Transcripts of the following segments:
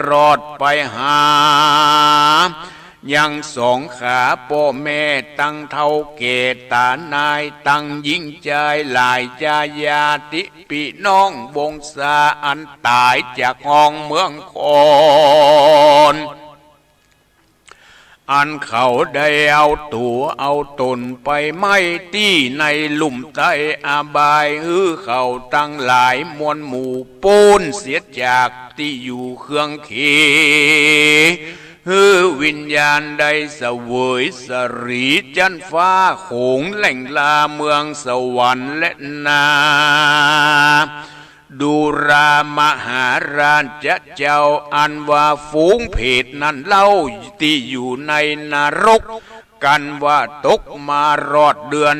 รอดไปหายังสองขาพ่อแม่ตั้งเท่าเกตานายตั้งยิ่งใจหลายจายาติพี่น้องวงศาอันตายจากห้องเมืองคอนอันเขาได้เอาตัวเอาตนไปไม่ที่ในหลุมใต้อาบายเขาตั้งหลายมวลหมู่ปูนเสียจากที่อยู่เครื่องเคีวิญญาณใดเสวยสรีจันฟ้าโขงแหล่งลาเมืองสวรรค์และนาดูรามหาราชเจ้าอันว่าฝูงเพศนั้นเล่าที่อยู่ในนรกกันว่าตกมารอดเดือน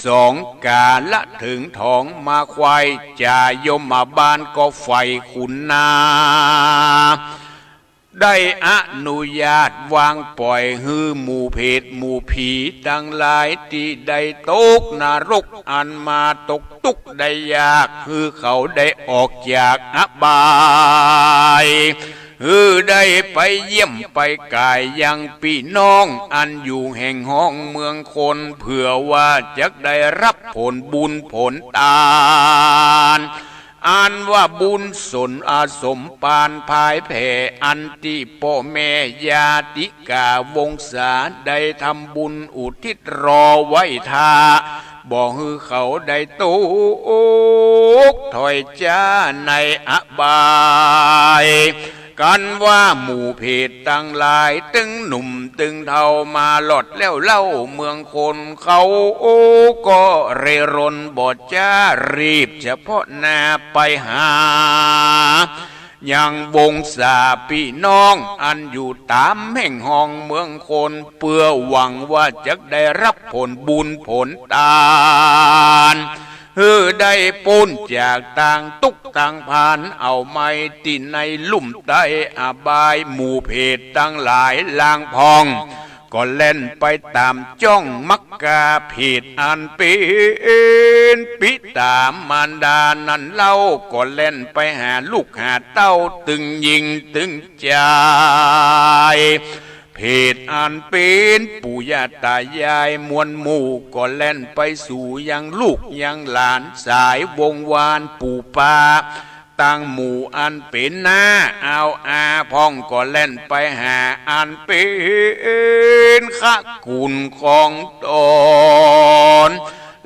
12กาละถึงท้องมาควายจ่ายมมาบ้านก็ไฟขุนนาได้อนุญาตวางปล่อยหมู่เพศหมู่ผีทั้งหลายที่ได้ตกนรกอันมาตกทุกข์ได้ยากเขาได้ออกจากอบายได้ไปเยี่ยมไปกายยังพี่น้องอันอยู่แห่งห้องเมืองคนเผื่อว่าจะได้รับผลบุญผลทานอันว่าบุญสนอาสมปานภายแผ่อันที่พ่อแม่ญาติกาวงศาได้ทำบุญอุทิศรอไว้ทาบอกให้เขาได้ตุกถอยจ้าในอบายกันว่าหมู่เพศตั้งหลายตึงหนุ่มตึงเทามาหลอดแล้วเล่าเมืองคนเขาก็เรรนบอดจ้ารีบเฉพาะหน้าไปหายังวงศาพี่น้องอันอยู่ตามแห่งห้องเมืองคนเพื่อหวังว่าจะได้รับผลบุญผลทานได้ปูนจากต่างตุกต่างผ่านเอาไม้ตินในลุ่มใต้อาบายหมู่เพศตั้งหลายลางพองก็เล่นไปตามจ้องมักกาเพศอันเป็นปิตามมารดานั้นเล่าก็เล่นไปหาลูกหาเต้าตึงยิงตึงใจเพศอันเป็นปู่ย่าตายายมวลหมู่ก็เล่นไปสู่ยังลูกยังหลานสายวงวานปู่ป้าตั้งหมู่อันเป็นหน้าเอาอาพ่องก็เล่นไปหาอันเป็นขะกุลของตน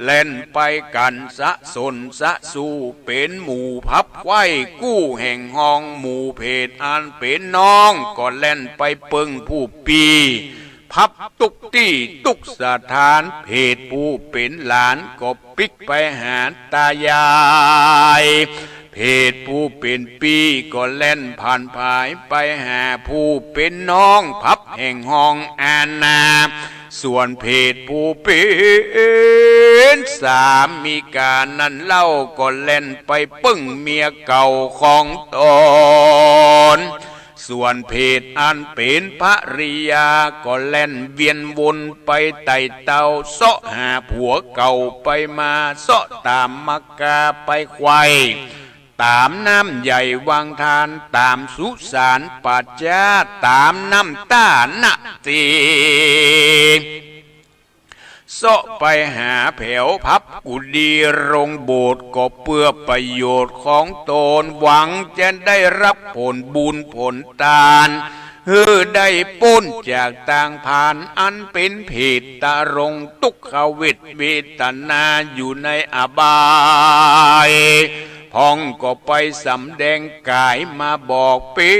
เล่นไปกันสะสนสะสู้เป็นหมู่พับไว้กู้แห่งห้องหมู่เพศอันเป็นน้องก็เล่นไปเปิงผู้ปีพับตุกตี้ตุกสถานเพศผู้เป็นหลานก็ปิกไปหาตายายเพศผู้เป็นปีก็เล่นผ่านภายไปหาผู้เป็นน้องพับแห่งห้องอาณาส่วนเพศผู้เป็นสามีกานั้นเล่าก็เล่นไปปึ้งเมียเก่าของตนส่วนเพศอันเป็นภริยาก็เล่นเวียนวนไปไต่เตาเสาะหาผัวเก่าไปมาเสาะตามมักกาไปควายตามน้ำใหญ่วังทานตามสุสานปัจจาตามน้ำตาหนักตีเสาะไปหาแผวพับกุดีโรงโบสถ์ก็เพื่อประโยชน์ของตนหวังจะได้รับผลบุญผลทานได้พ้นจากต่างผ่านอันเป็นเพศตารงทุกขเวทนาอยู่ในอบายพ้องก็ไปสำแดงกายมาบอกเป็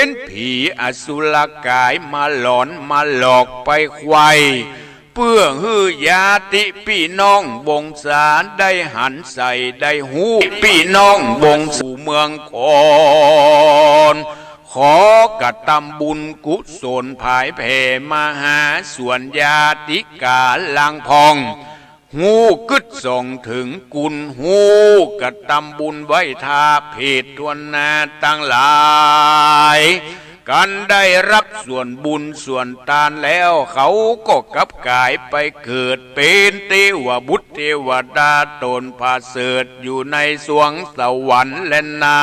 นผีอสุรกายมาหลอนมาหลอกไปควายเพื่อญาติพี่น้องวงศาได้หันใส่ได้หูพี่น้องวงสู่เมืองคอนขอกระทำบุญกุศลภายแผ่มาหาส่วนญาติกาลังพองหูกึดส่งถึงกุลหูกระทำบุญไว้ทาเพศทวนนาตั้งหลายกันได้รับส่วนบุญส่วนทานแล้วเขาก็กลับกายไปเกิดเป็นเทวบุตรเทวดาตนพาเสดอยู่ในสวงสวรรค์และนา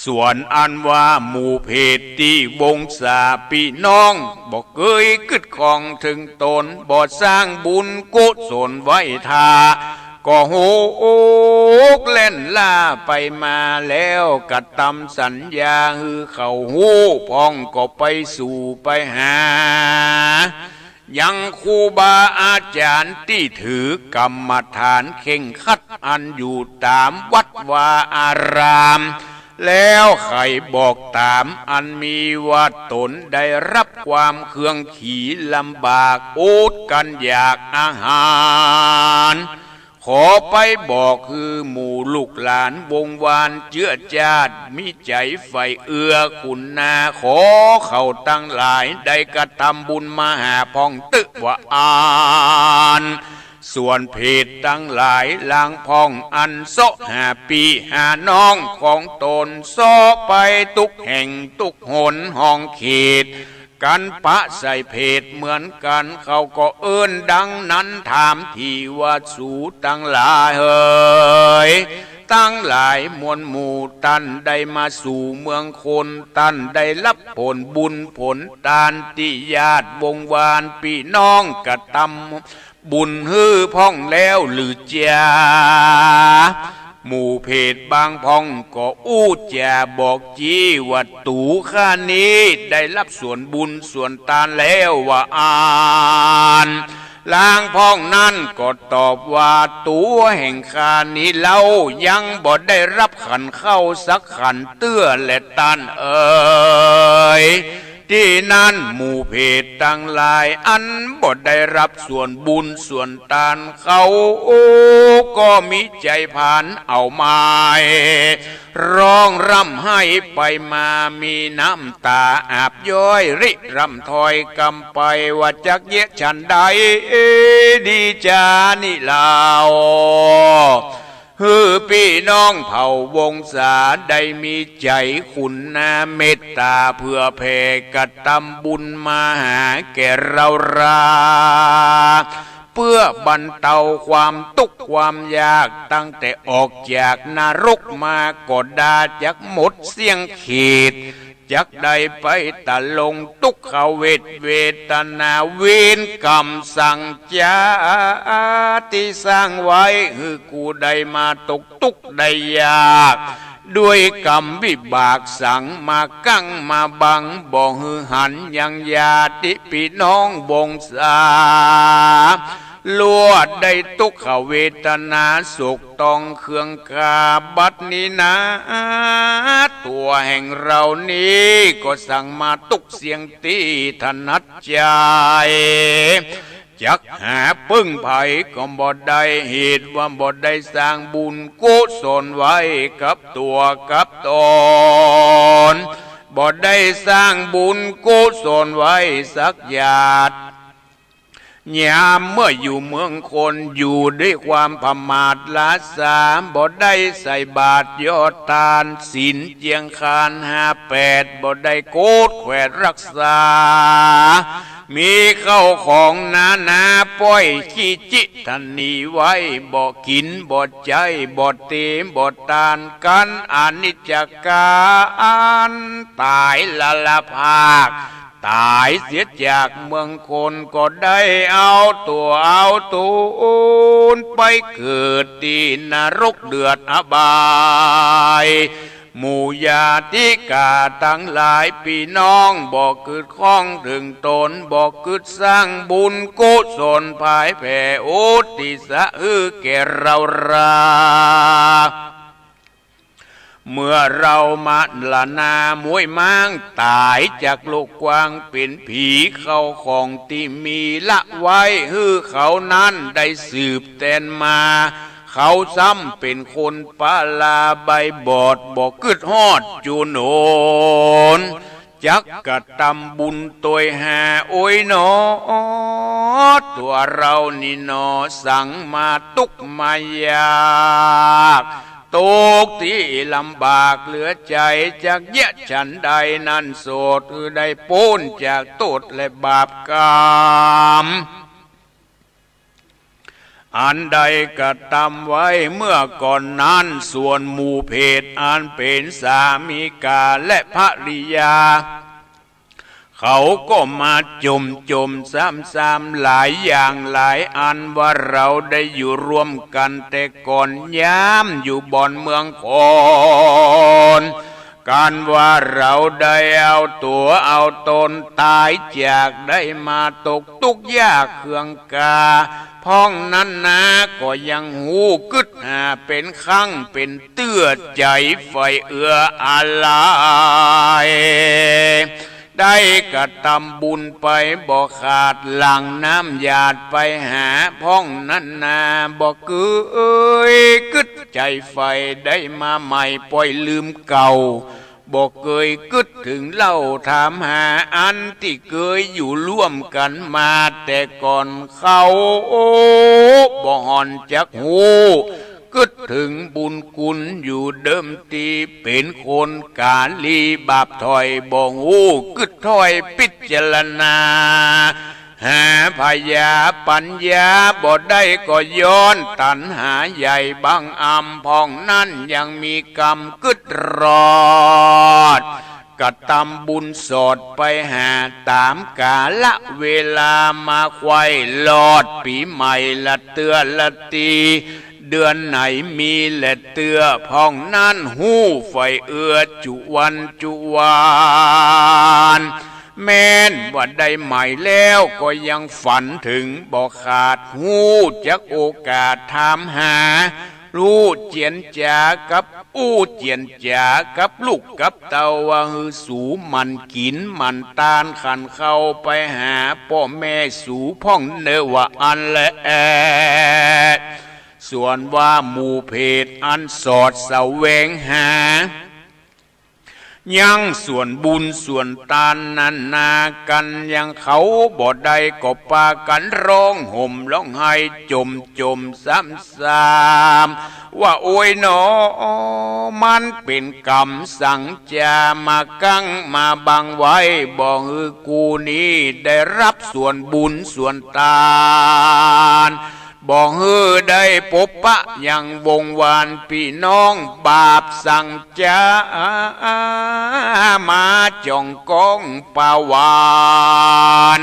ส่วนอันว่าหมู่เพศที่วงศาพี่น้องบอกเคยกึดของถึงตนบ่สร้างบุญกุศลไว้ทาก็โหกเล่นล่าไปมาแล้วกระทำสัญญาฮือเขาหูพ้องก็ไปสู่ไปหายังครูบาอาจารย์ที่ถือกรรมฐานเข่งขัดอันอยู่ตามวัดวาอารามแล้วใครบอกตามอันมีว่าตนได้รับความเครื่องขี่ลำบากอดกันอยากอาหารขอไปบอกคือหมู่ลูกหลานวงวานเจื้อจาดมิใจไฟเอื้อคุณนาขอเขาตั้งหลายได้กระทำบุญมาหาพองตึกว่าอ่านส่วนเพศตั้งหลายลางพองอันโซหาปีหาน้องของตนโซไปตุกแห่งตุกหนห้องเขตกันปะใส่เพศเหมือนกันเขาก็เอิ้นดังนั้นถามทีว่าสู่ตั้งหลายเฮ้ยตั้งหลายมวลหมู่ตันได้มาสู่เมืองคนตันได้รับผลบุญผลทานที่ญาติวงวานพี่น้องกระทำบุญฮื้อพ่องแล้วหรือจ้าหมู่เพศบางพ่องก็อู้จ่าบอกจีว่าตูข้านี้ได้รับส่วนบุญส่วนทานแล้วว่าอ่านลางพ่องนั้นก็ตอบว่าตัวแห่งข้านี้เล่ายังบ่ได้รับขันเข้าสักขันเตื้อและตันที่นั่นหมู่เพศตั้งหลายอันบ่ได้รับส่วนบุญส่วนทานเขาก็มีใจผ่านเอาไม้ร้องร่ำให้ไปมามีน้ำตาอาบย้อยริร่ำถอยกำไปว่าจักเยะฉันใดดีจานี่ลาวฮือพี่น้องเผ่าวงศาได้มีใจคุณนาเมตตาเพื่อแผ่กฐำบุญมาหาแก่เราเพื่อบรรเทาความทุกข์ความยากตั้งแต่ออกจากนรกมาก็ดาจักหมดเสียงขีดจักได้ไปตะลงทุกขเวทนาเวรกรรมสั่งจาที่สร้างไว้คือกูได้มาตกทุกข์ได้ยากด้วยกรรมวิบากสั่งมากั้งมาบังบ่ฮือหันยังญาติพี่น้องวงศาลวดได้ทุกขเวทนาสุขต้องเครื่องกาบัดนี้นะตัวแห่งเรานี้ก็สั่งมาตุกเสียงตีถนัดใจจักหาพึ่งภัยก็บ่ได้เหตุว่าบ่ได้สร้างบุญกุศลไว้กับตัวกับตนบ่ได้สร้างบุญกุศลไว้สักหยาดยามเมื่ออยู่เมืองคนอยู่ด้วยความประมาทละสามบ่ได้ใส่บาตรยอดทานศีลเจียงคาน58บ่ได้โกดแขวดรักษามีเข้าของนาป้อยขี้จิทันนีไว้บ่กินบ่ใจบ่เตมบ่ตานกันอนิจจการตายละภาคตายเสียจากเมืองคนก็ได้เอาตูนไปเกิดที่นรกเดือดอบายหมู่ญาติกาทั้งหลายพี่น้องบอกเกิดข้องถึงตนบอกเกิดสร้างบุญกุศลภายแผ่โอติสะแก่เราเมื่อเรามาละนามวยม้างตายจากโลกกว้างเป็นผีเข้าของที่มีละไว้ฮือเขานั้นได้สืบแตนมาเขาซ้ำเป็นคนปาลาใบบอดบอกกึดฮอดจูโนนจักกะทำบุญตัวหาโอ้ยหนอตัวเรานี่หนอสั่งมาตุกมายากตกที่ลำบากเหลือใจจากเยะฉันใดนั่นโสดคือได้พ้นจากโทษและบาปกรรม อันใดกระทำไว้เมื่อก่อนนั้นส่วนหมู่เพศอันเป็นสามีกาและภริยาเขาก็มาจมซ้ำๆหลายอย่างหลายอันว่าเราได้อยู่รวมกันแต่ก่อนย้ำอยู่บ่อนเมืองคอนการว่าเราได้เอาตัวเอาตนตายจากได้มาตกทุกข์ยากเคืองกาพ้องนั้นนะก็ยังหูกึดเป็นข้างเป็นเตื้อใจไฟเอื้ออะไรได้กระทำบุญไปบ่ขาดหลังน้ำหยาดไปหาพ้องนั้นนาบ่เกยกึดใจไฟได้มาใหม่ปล่อยลืมเก่าบ่เคยกึดถึงเล่าถามหาอันที่เคยอยู่ร่วมกันมาแต่ก่อนเขาบ่หอนจักหูกึดถึงบุญคุณอยู่เดิมทีเป็นคนกาลีบาปถอยบ่หูกึดถอยพิจารณาหาพยาปัญญาบ่ได้ก็ย้อนตัณหาใหญ่บางอำพองนั้นยังมีกรรมกึดรอดกระทำบุญสอดไปหาตามกาละเวลามาควายลอดปีใหม่ละเตือละตีเดือนไหนมีและเตือพองนั้นหู้ไฟเอื้อจุวันจุวานแม้นว่าได้ใหม่แล้วก็ยังฝันถึงบ่ขาดหู้จักโอกาสถามหารู้เจียนจากับอู้เจียนจากับลูกกับเต่าว่าฮือสูมันกินมันตานขันเข้าไปหาพ่อแม่สูพ่องเนว่าอันและส่วนว่าหมู่เพศอันสอดแสวงหายังส่วนบุญส่วนตานนันนากันยังเขาบ่ได้ก็ปากันร้องห่มร้องไห้จมซ้ำๆว่าโอ้ยหนอมันเป็นกรรมสังจามากังมาบังไว้บ่ฮือกูนี้ได้รับส่วนบุญส่วนตานบ่ฮือได้พบปะยังวงวานพี่น้องบาปสั่งจามาจ่องกองปาวาน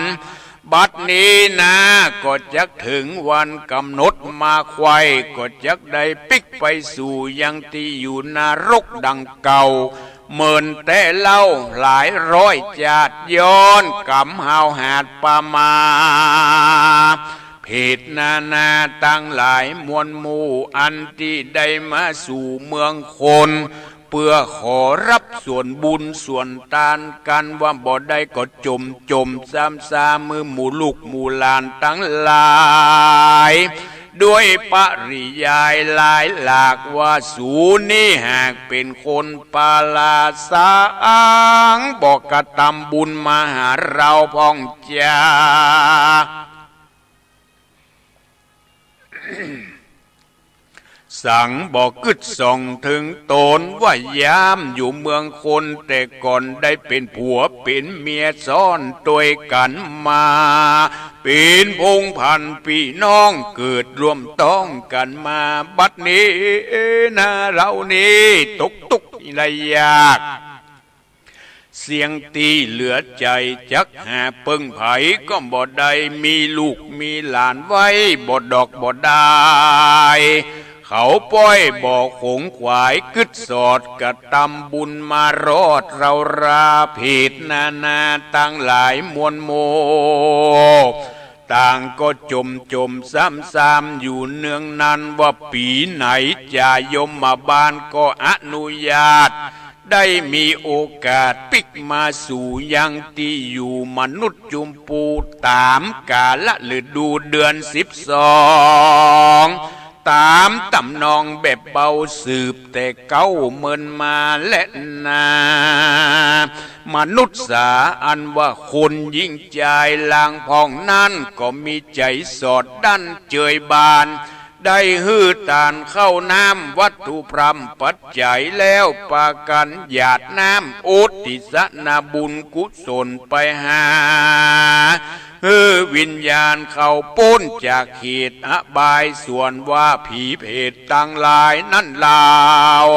บัดนี้นะก็จักถึงวันกำหนดมาควายก็จักได้ปิกไปสู่ยังที่อยู่นรกดังเก่าเมินแต่เล่าหลายร้อยจาดย้อนกำหาวหาดปามาเพศนาตั้งหลายมวลหมู่อันที่ได้มาสู่เมืองคนเพื่อขอรับส่วนบุญส่วนทานกันว่าบ่ได้ก็จมซ้ำมือหมู่ลูกหมู่หลานตั้งหลายด้วยปริยายหลายหลากว่าสูนี่หากเป็นคนปาลาสางบอกกระทำบุญมาหาเราพ้องจ้าสั่งบอกกึดส่องถึงตนว่ายามอยู่เมืองคนแต่ก่อนได้เป็นผัวเป็นเมียซ้อนตัวกันมาเป็นพงพันพี่น้องเกิดรวมต้องกันมาบัดนี้นะเรานี้ตกทุกข์ได้ยากเสียงตีเหลือใจจักหาเปิงไผก็บ่ได้มีลูกมีหลานไว้บ่ดอกบ่ได้เขาป้อยบ่คงขวายกึดสอดกระทำบุญมารอดเราราผิดนาตั้งหลายมวลโมต่างก็จมซ้ำอยู่เนืองนั้นว่าปีไหนจะยมมาบ้านก็อนุญาตได้มีโอกาสปิกมาสู่ยังที่อยู่มนุษย์จุมปูตามกาละฤดูเดือน12ตามตำนองแบบเบาสืบแต่เก้าเมินมาและนามนุษย์สาอันว่าคนยิ่งใจลางพองนั้นก็มีใจสอดดันเจยบานได้ฮือตานเข้าน้ำวัตถุพรำปัจจัยแล้วปากันหยาดน้ำโอติสนาบุญกุศลไปหา วิญญาณเขาพ้นจากเขตอบายส่วนว่าผีเพศตั้งหลายนั่นลาว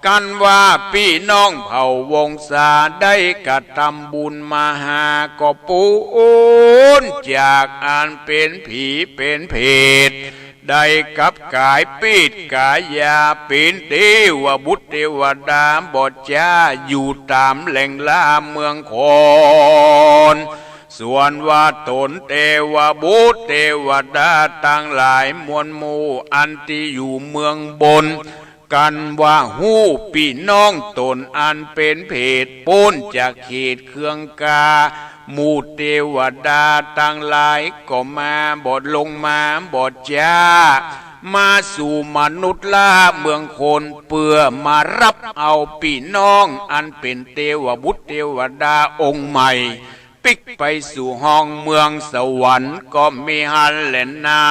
กันว่าพี่น้องเผ่าวงศาได้กระทำบุญมาหาก็ปูนจากอันเป็นผีเป็นเพศได้กับกายปีดกายาเป็นเทวบุตรเทวดาบอดจ้าอยู่ตามแหล่งลาเมืองคอนส่วนว่าตนเทวบุตรเทวดาตั้งหลายมวลหมู่อันที่อยู่เมืองบนกันว่าหู้พี่น้องตนอันเป็นเพศพ้นจากเขตเครื่องกาหมู่เทวดาตั้งหลายก็มาบอดลงมาบอดจ้ามาสู่มนุษย์ล่าเมืองคนเพื่อมารับเอาพี่น้องอันเป็นเทวบุตรเทวดาองค์ใหม่ปิกไปสู่ห้องเมืองสวรรค์ก็มีฮันแลนนา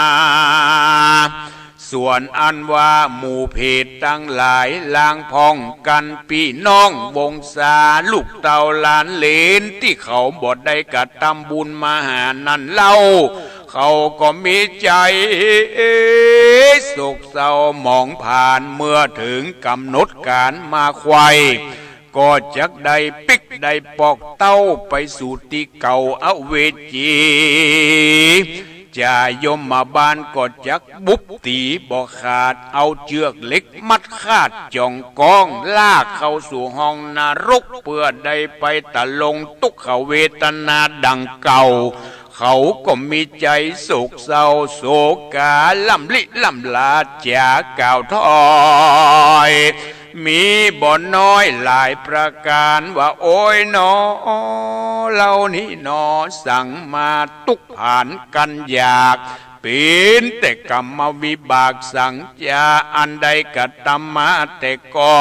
ส่วนอันว่าหมู่เพศตั้งหลายลางพองกันพี่น้องวงศาลูกเต่าหลานเหลนที่เขาบอดได้กระทำบุญมาหานั่นเล่าเขาก็มีใจโศกเศร้ามองผ่านเมื่อถึงกำหนดการมาควายก็จักได้ปิกได้ปอกเต้าไปสู่ที่เก่าอเวจีจะยมมาบ้านก็จักบุบตีบ่ขาดเอาเชือกเล็กมัดคาดจ่องกองลากเข้าสู่ห้องนรกเพื่อได้ไปตะลงทุกขเวทนาดังเก่าเขาก็มีใจโศกเศร้าโศกาล่ำลิล่ำลาจากกล่าวถอยมีบ่อนน้อยหลายประการว่าโอ้ยหนอเรานี่หนอสั่งมาตุกผ่านกันอยากเป็นแต่กรรมวิบากสังจาอันใดกระทำมาแต่ก่อ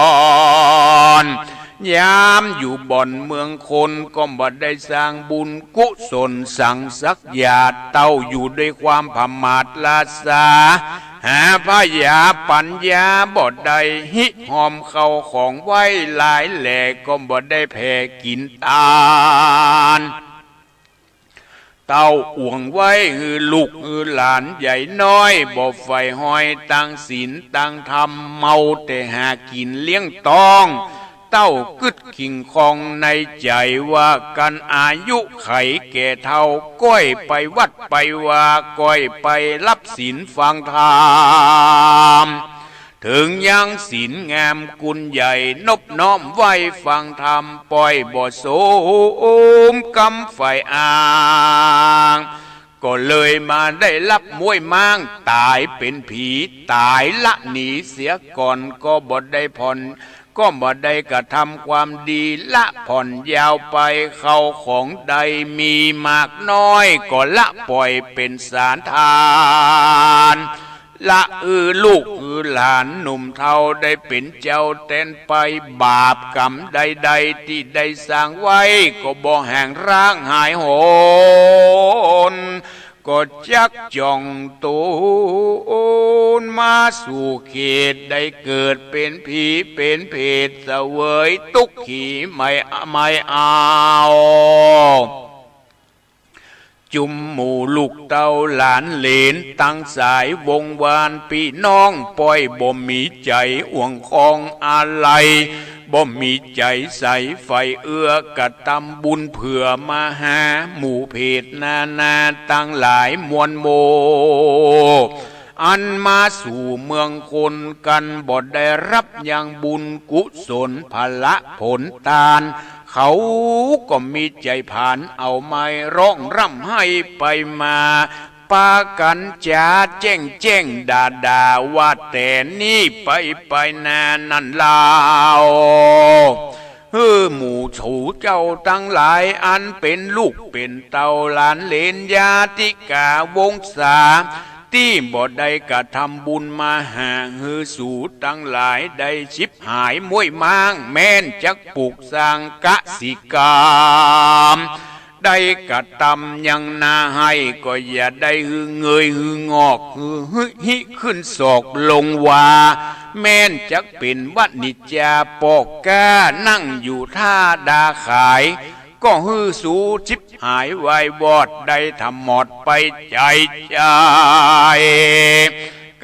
นยามอยู่บ่อนเมืองคนก็บ่ได้สร้างบุญกุศลสั่งสักญาติเต้าอยู่ด้วยความพมาทลาสาหาพยาปัญญาบ่ได้หิหอมเข้าของไว้หลายแหล่ก็บ่ได้แผ่กินตานเต้าอ่วงไว้ลูกหลานใหญ่น้อยบ่ไฟห้อยตั้งศีลตั้งธรรมเมาแต่หากินเลี้ยงตองเต้ากึดขิงคองในใจว่ากันอายุไขแก่เท่าก้อยไปวัดไปว่าก้อยไปรับศีลฟังธรรมถึงยังศีลงามกุลใหญ่นบน้อมไว้ฟังธรรมปล่อยบ่โสมกำไฟอ่างก็เลยมาได้รับมวยม้างตายเป็นผีตายละหนีเสียก่อนก็บ่ได้ผ่อนก็บ่ได้กระทำความดีละผ่อนยาวไปเข้าของใดมีมากน้อยก็ละปล่อยเป็นสารทานละลูกหลานหนุ่มเทาได้เป็นเจ้าแทนไปบาปกรรมใดๆที่ได้สร้างไว้ก็บ่แห่งร่างหายโหนก็จักจ่องตูนมาสู่เขตได้เกิดเป็นผีเป็นเพศเสวยทุกขีไม่เอาจุมหมู่ลูกเต้าหลานเหลนตั้งสายวงวานพี่น้องปล่อยบ่มีใจห่วงคองอะไรบ่มีใจใสไฟเอื้อกระทำบุญเผื่อมาหาหมู่เพศนาตั้งหลายมวลโมอันมาสู่เมืองคนกันบ่ได้รับอย่างบุญกุศลพละผลทานเขาก็มีใจผ่านเอาไม้ร้องร่ำให้ไปมาปากันจ้าแจ้งด่าว่าแต่นี่ไปนานั่นลาวหมู่ถูเจ้าตั้งหลายอันเป็นลูกเป็นเต่าหลานเลนญาติกาวงศาที่บ่ได้กระทำบุญมาหาสู่ตั้งหลายได้ชิบหายมวยม้างแม่นจักปลูกสร้างกสิกรรมได้กระทำยังนาให้ก็อย่าได้เงยงอกหิขึ้นศอกลงว่าแม่นจักเป็นวัดนิจาปอกกานั่งอยู่ท่าดาขายก็สู่ชิบ หายวายวอดได้ทำหมดไปใจใจ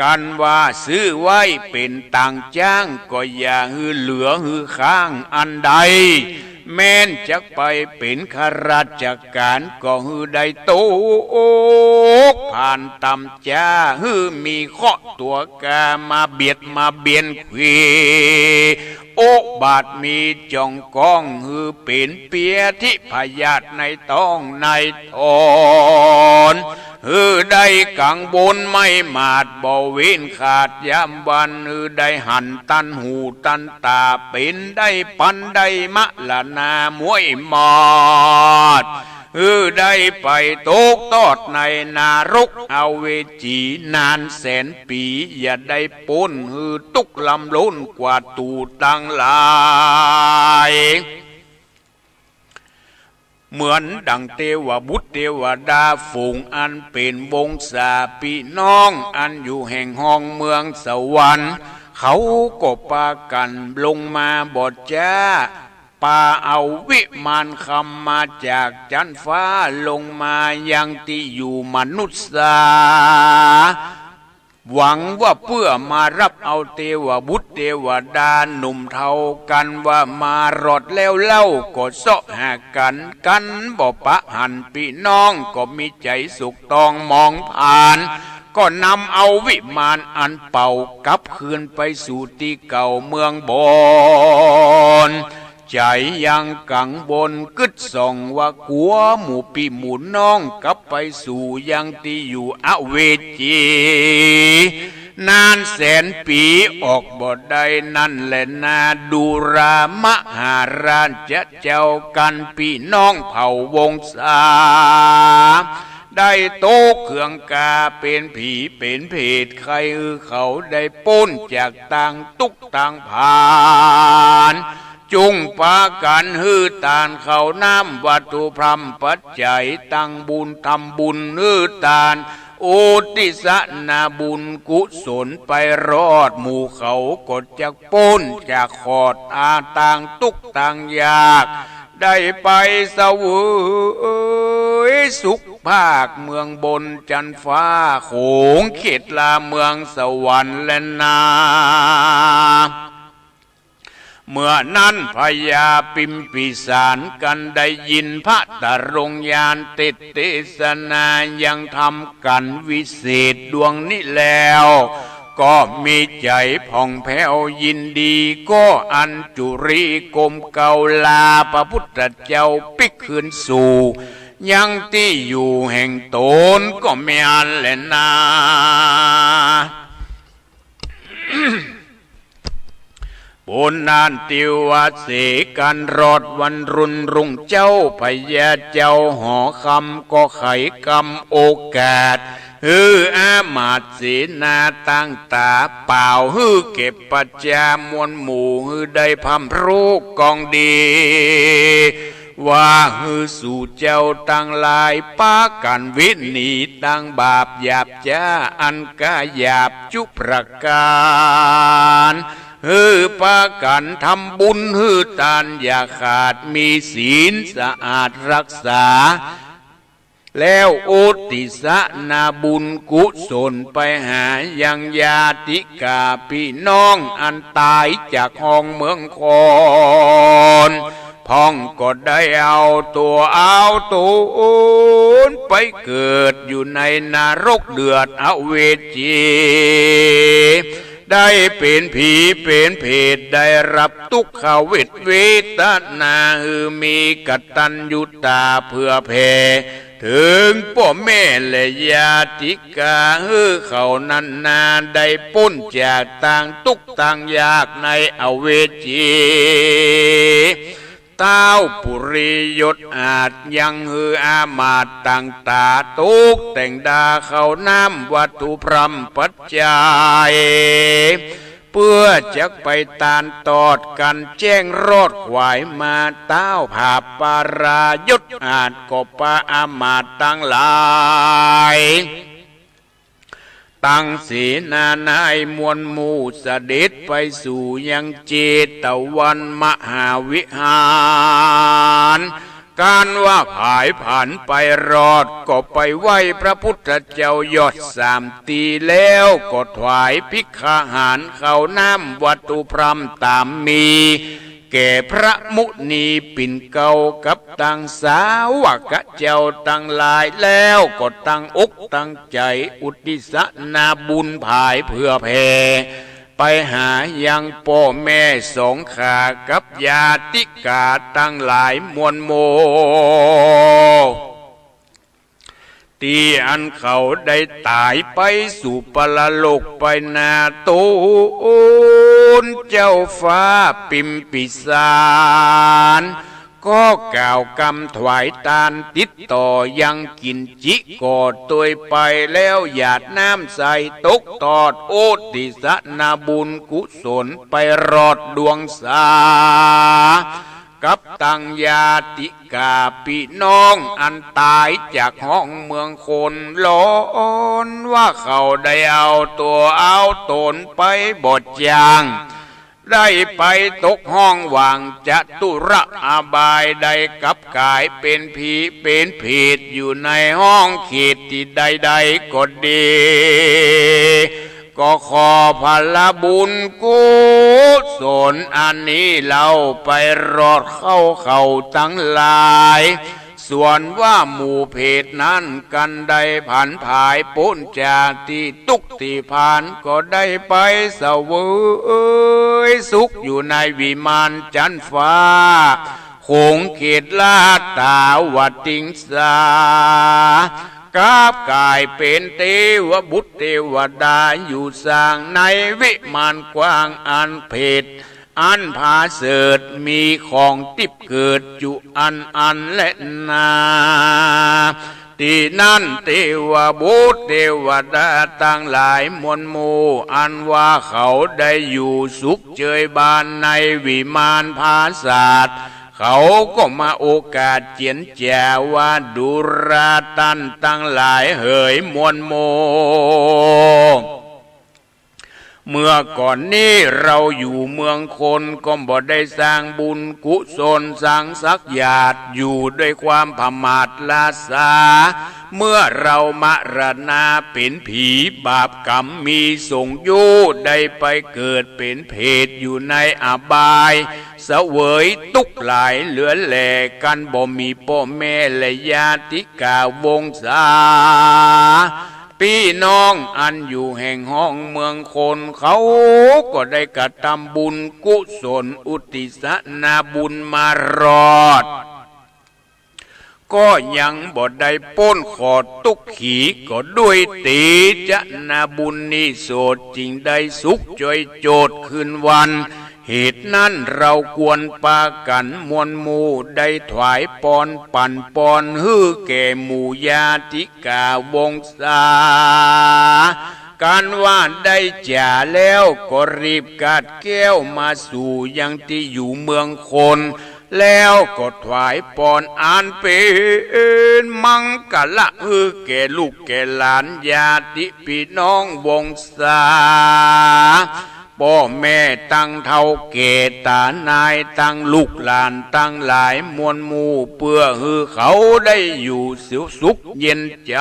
กันว่าซื้อไว้เป็นต่างจ้างก็อย่าหือเหลือหือข้างอันใดแม้นจะไปเป็นข้าราชการก็หือได้โตกผ่านตำจ้าหือมีเคาะตัวกามาเบียดมาเบียนเควโอบาดมีจองก้องหือเป็นเปียทิพยาธในต้องในทอนฮือได้กังบนไม่มาดบ่เว้นขาดยามวันฮือได้หันตันหูตันตาเป็นได้ปันได้มะละนามวยมอดได้ไปตกตอดในนารกเอาเวจีนานแสนปีอย่าได้ปนตุกลำล้นกว่าตูตั้งหลายเหมือนดังเทวบุตรเทวดาฝูงอันเป็นวงศาพี่น้องอันอยู่แห่งห้องเมืองสวรรค์เขาก็ปากันลงมาบอดจ้าปาเอาวิมานคำมาจากจันฟ้าลงมายังที่อยู่มนุษย์สาหวังว่าเพื่อมารับเอาเทวบุตรเทวดาหนุ่มเท่ากันว่ามารอดแล้วเล่าก็เสาะหากันบ่ปะหันพี่น้องก็มีใจสุขต้องมองผ่านก็นำเอาวิมานอันเป่ากลับคืนไปสู่ที่เก่าเมืองบอนใจยังกังบนกึดส่องว่ากลัวหมู่พี่หมู่น้องกลับไปสู่ยังที่อยู่อเวจีนานแสนปีออกบ่ได้นั่นแหละนาดูรามหาราชเจ้ากันพี่น้องเผ่าวงศาได้โตเครื่องกาเป็นผีเป็นเพศใครเขาได้ป้นจากต่างตุกต่างผ่านจุงปากันฮือตานเขาน้ำวัตถุพรรมปัจจัยตั้งบุญทำบุญฮือตานโอติสนาบุญกุศลไปรอดหมู่เขากดจากป้นจากขอดอาต่างตุกต่างยากได้ไปเสวยสุขภาคเมืองบนจันฟ้าโขงเขตลาเมืองสวรรค์และนาเมื่อนั้นพญาปิมพิสารกันได้ยินพระตรงยานติดเทศนายังทำกันวิเศษดวงนี้แล้วก็มีใจผ่องแผ้วยินดีก็อัญจุรีกรมเกาลาพระพุทธเจ้าปิกคืนสู่ยังที่อยู่แห่งตนก็ไม่อันแลนาบนนานติวเสกันรอดวันรุนรุ่งเจ้าพญาเจ้าหอคำก็ไขกำโอกาสอามาตเสนาตั้งตาเปล่าเก็บปัจจามวลหมู่ได้พัมรูกกองดีว่าสู่เจ้าตั้งลายป้ากันวินีตั้งบาปหยาบจ้าอันกาหยาบจุประการปากันทำบุญทานอย่าขาดมีศีลสะอาดรักษาแล้วโอติสนาบุญกุศลไปหายังญาติกาพี่น้องอันตายจากห้องเมืองคอนพ่องก็ได้เอาตัวไปเกิดอยู่ในนรกเดือดอเวจีได้เป็นผีเป็นเพศได้รับทุกขเวทนามีกตัญญูตาเพื่อแผ่ถึงพ่อแม่และญาติกาเขานั้นนาได้พ้นจากต่างทุกต่างยากในอเวจีเต้าปุริยศอาจยังอามาตต่างตาตุกแต่งดาเขาน้ำวัตถุพรหมปัจจัยเพื่อจะไปตานตอดกันแจ้งรอดขวายมาเต้าผาปารายศอาจกบปาอามาตตั้งหลายตั้งเสนานายมวลหมู่เสด็จไปสู่ยังเจตวันมหาวิหาร การว่าผายผ่านไปรอดก็ไปไหวพระพุทธเจ้ายอดสามตีแล้วก็ถวายภิกขาหารเข้าน้ำวัตุพรหมตามมีแก่พระมุนีปิ่นเก่ากับตั้งสาวกเจ้าตั้งหลายแล้วก็ตั้งอกตั้งใจอุทิศนาบุญผายเพื่อแผ่ไปหายังพ่อแม่สงขากับญาติกาตั้งหลายมวลโมตีอันเขาได้ตายไปสู่ปรโลกไปนาตูนเจ้าฟ้าปิมปิสารก็กล่าวกำถวายตานติดต่อยังกินจิกอดตัวไปแล้วหยาดน้ำใสตกตอดโอติสนาบุญกุศลไปรอดดวงสากับตังญาติกาพี่น้องอันตายจากห้องเมืองคนร้อนว่าเขาได้เอาตัวเอาตนไปบดยางได้ไปตกห้องว่างจัตุระอาบายได้กับกายเป็นผีเป็นผีดอยู่ในห้องเขตที่ใดๆก็ดีก็ขอพละบุญกุศลอันนี้เราไปรอดเข้าทั้งหลายส่วนว่าหมู่เพศนั้นกันได้ผันผายพ้นจากที่ตุกที่ผ่านก็ได้ไปเสวยสุขอยู่ในวิมานจันทร์ฟ้าคงเขตลาตาวติงสากาบกายเป็นเทวบุตรเทวดาอยู่สร้างในวิมานกว้างอันเพศอันผาเสดมีของติบเกิดจุอันและนาที่นั่นเทวบุตรเทวดาตั้งหลายมวลหมู่อันว่าเขาได้อยู่สุขเจยบานในวิมานผาศาสตร์เขาก็มาโอกาสเจียนแจว่าดุราตันตั้งหลายเหยมวลโมเมื่อก่อนนี้เราอยู่เมืองคนก็บ่ได้สร้างบุญกุศลสร้างสักญาติอยู่ด้วยความพมาทลาสาเมื่อเรามรณาเป็นผีบาปกรรมมีส่งอยู่ได้ไปเกิดเป็นเพศอยู่ในอบายเสวยทุกข์หลายเหลือแหลกันบ่มีพ่อแม่และญาติกาวงศาพี่น้องอันอยู่แห่งห้องเมืองคนเขาก็ได้กระทำบุญกุศลอุทิศนาบุญมารอดก็ยังบ่ได้ป้นขอตุกขีก็ด้วยตีจะนาบุญนี้โสดจริงได้สุขจอยโจดคืนวันเหตุนั้นเราควรปากันมวลหมู่ได้ถวายปอนปั่นปอนฮือแก่หมู่ญาติกาวงศาการว่าได้จ่าแล้วก็รีบกาดแก้วมาสู่ยังที่อยู่เมืองคนแล้วก็ถวายปอนอันเป็นมังกละฮือแก่ลูกแก่หลานญาติพี่น้องวงศาพ่อแม่ตั้งเท่าเกตานายตั้งลูกหลานตั้งหลายมวลหมู่เพื่อฮือเขาได้อยู่สุขเย็นใจ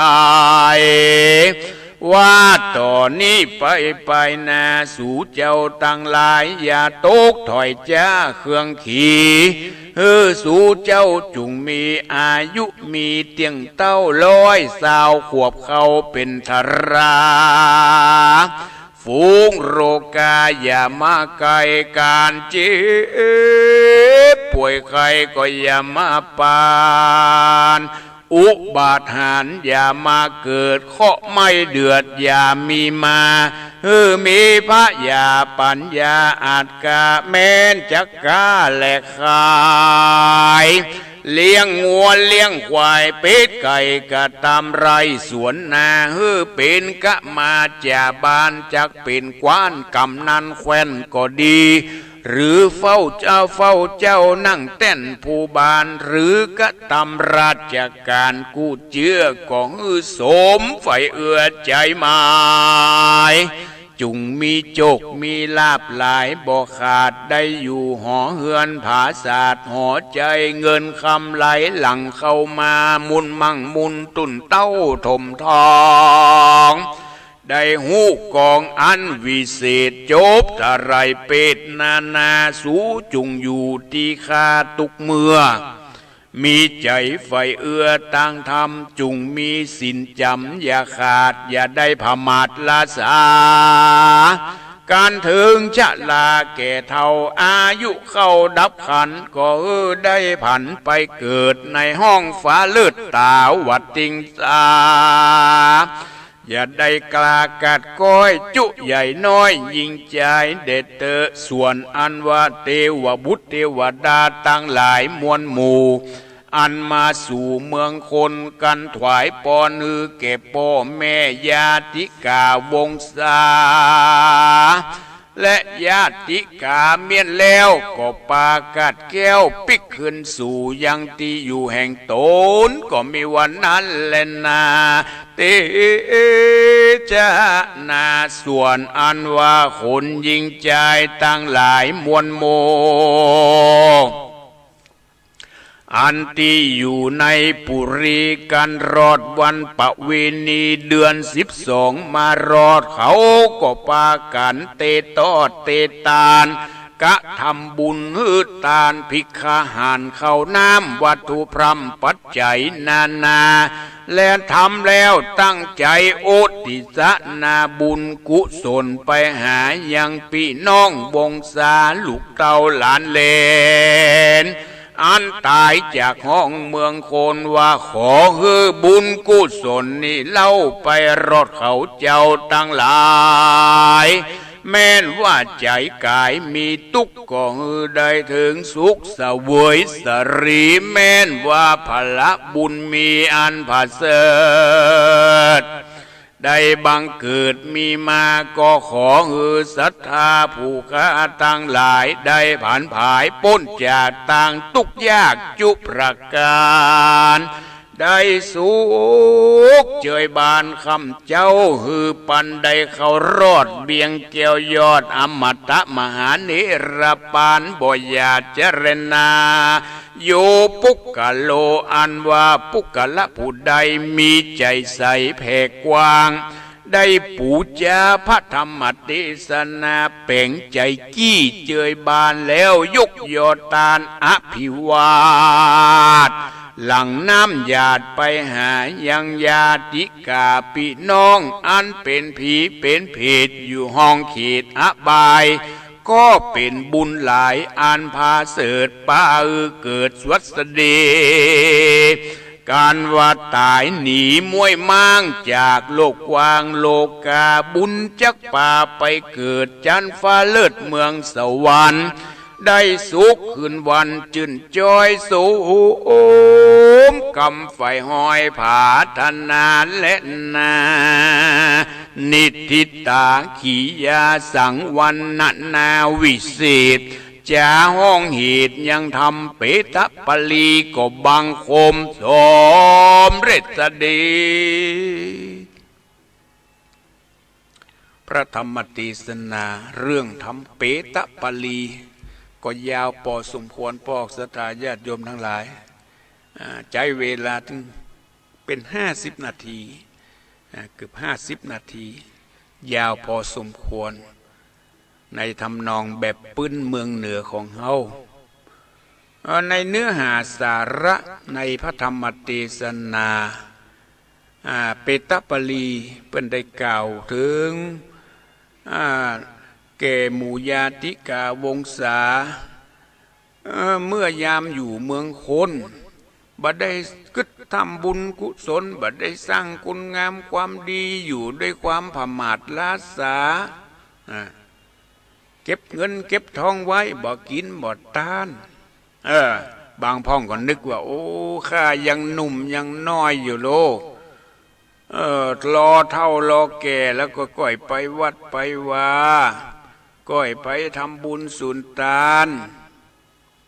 ว่าต่อนนี้ไปนาสู่เจ้าตั้งหลายอย่าตกถอยจ้าเครื่องขี่สู่เจ้าจุงมีอายุมีเตียงเต้า120 ขวบเขาเป็นธราฝูงโรกาอย่ามาไกลการเจ็บป่วยใครก็อย่ามาปานอุบาทหารอย่ามาเกิดเคาะไม่เดือดอย่ามีมามีพระอย่าปัญญาอาจกาแม้นจักกาแหลกขายเลี้ยงงัวเลี้ยงควายเป็ดไก่กะตามไรสวนนาเป็นกะมาจ่าบ้านจักเป็นกว้านกำนันแคว้นก็ดีหรือเฝ้าเจ้านั่งเต้นผู้บานหรือกะตำราชการกู้เจื้อของสมไฟเอื้อใจหมายจ จุงมีโจกมีลาบหลายบ่ขาดได้อยู่หอเฮือนผาศาสตร์หอใจเงินคำไหลหลังเข้ามามุนมั่งมุนตุ่นเต้าถมทองได้หูกองอันวิเศษจบทะไรเป็ดนาสูจุงอยู่ที่คาตุกเมื่อมีใจไฟเอื้อต่างธรรมจุงมีสินจำอย่าขาดอย่าได้พมาทลาสาการถึงชะลาแก่เท่าอายุเข้าดับขันก็ได้ผันไปเกิดในห้องฟ้าเลือดตาวัดติงสาอย่าได้กล้ากัดก้อยจุใหญ่น้อยยิ่งใจเด็ดเตอส่วนอันว่าเทวบุตรเทวดาตั้งหลายมวลหมู่อันมาสู่เมืองคนกันถวายปอนือเก็บพ่อแม่ญาติกาวงศาและญาติกาเมียนแล้วก็ปากัดแก้วปิกขึ้นสู่ยังที่อยู่แห่งตนก็มีวันนั้นแลนาเตจานาส่วนอันว่าคนยิ่งใจตั้งหลายมวลโมอันที่อยู่ในปุรีกันรอดวันปะเวณีเดือน12มารอดเขาก็ปากันเตตอดเตตานกะทำบุญฮืดตานภิกขาหารเข้าน้ำวัตถุพรำปัจจัยนาและทำแล้วตั้งใจโอติสนาบุญกุศลไปหายังพี่น้องวงศาลูกเต้าหลานเลนอันตายจากห้องเมืองโคนว่าขอฮือบุญกุศลนี่เล่าไปรอดเขาเจ้าตั้งหลายแม้นว่าใจกายมีทุกข์ก็ฮือได้ถึงสุขเสวยสรีแม้นว่าพละบุญมีอันประเสริฐได้บังเกิดมีมาก็ขอฮือศรัทธาผู้ค้าตั้งหลายได้ผ่านผายพ้นจากต่างทุกยากจุประการได้สุขเจยบานคำเจ้าฮือปันได้เขารอดเบียงเกี่ยวยอดอมตะมหานิรปานบ่อยาเจรณาโยปุกกะโลอันว่าปุกกะละผู้ใดมีใจใสแผ่กว้างได้ปูจาพระธรรมเทศนาเป่งใจกี้เจยบานแล้วยกยอดตานอภิวาทหลังน้ำหยาดไปหายังญาติกาพี่น้องอันเป็นผีเป็นเพศอยู่ห้องเขตอบายก็เป็นบุญหลายอันพาเสดป้าเกิดสวัสดีการว่าตายหนีมวยมั่งจากโลกกว้างโลกาบุญจักป่าไปเกิดจันฟ้าเลิศเมืองสวรรค์ได้สุขคืนวันจื่นจอยสูมกำไฟห้อยผาธนาและนานิติตาขียาสังวันนาวิเศษจาห้องเหตุยังทำเปตปลีก็บังคมสมเร็จดีพระธรรมเทศนาเรื่องทำเปตปลีก็ยาวพอสมควรพอกศรัทธาญาติโยมทั้งหลายใช้เวลาถึงเป็น50 นาทีเกือบ50 นาทียาวพอสมควรในทำนองแบบปื้นเมืองเหนือของเฮาในเนื้อหาสาระในพระธรรมเทศนาเปตปลีเพิ่นได้กล่าวถึงแก่หมู่ญาติกาวงศาเมื่อยามอยู่เมืองคนบัดได้กึศทำบุญกุศลบัดได้สร้างคุณงามความดีอยู่ด้วยความผมาดลาสาเก็บเงินเก็บทองไว้บ่กินบ่ทานบางพ่องก็นึกว่าโอ้ข้ายังหนุ่มยังน้อยอยู่โลกรอเท่ารอแก่แล้วก็ก่อยไปวัดไปว่าก้อยไปทำบุญสุนทาน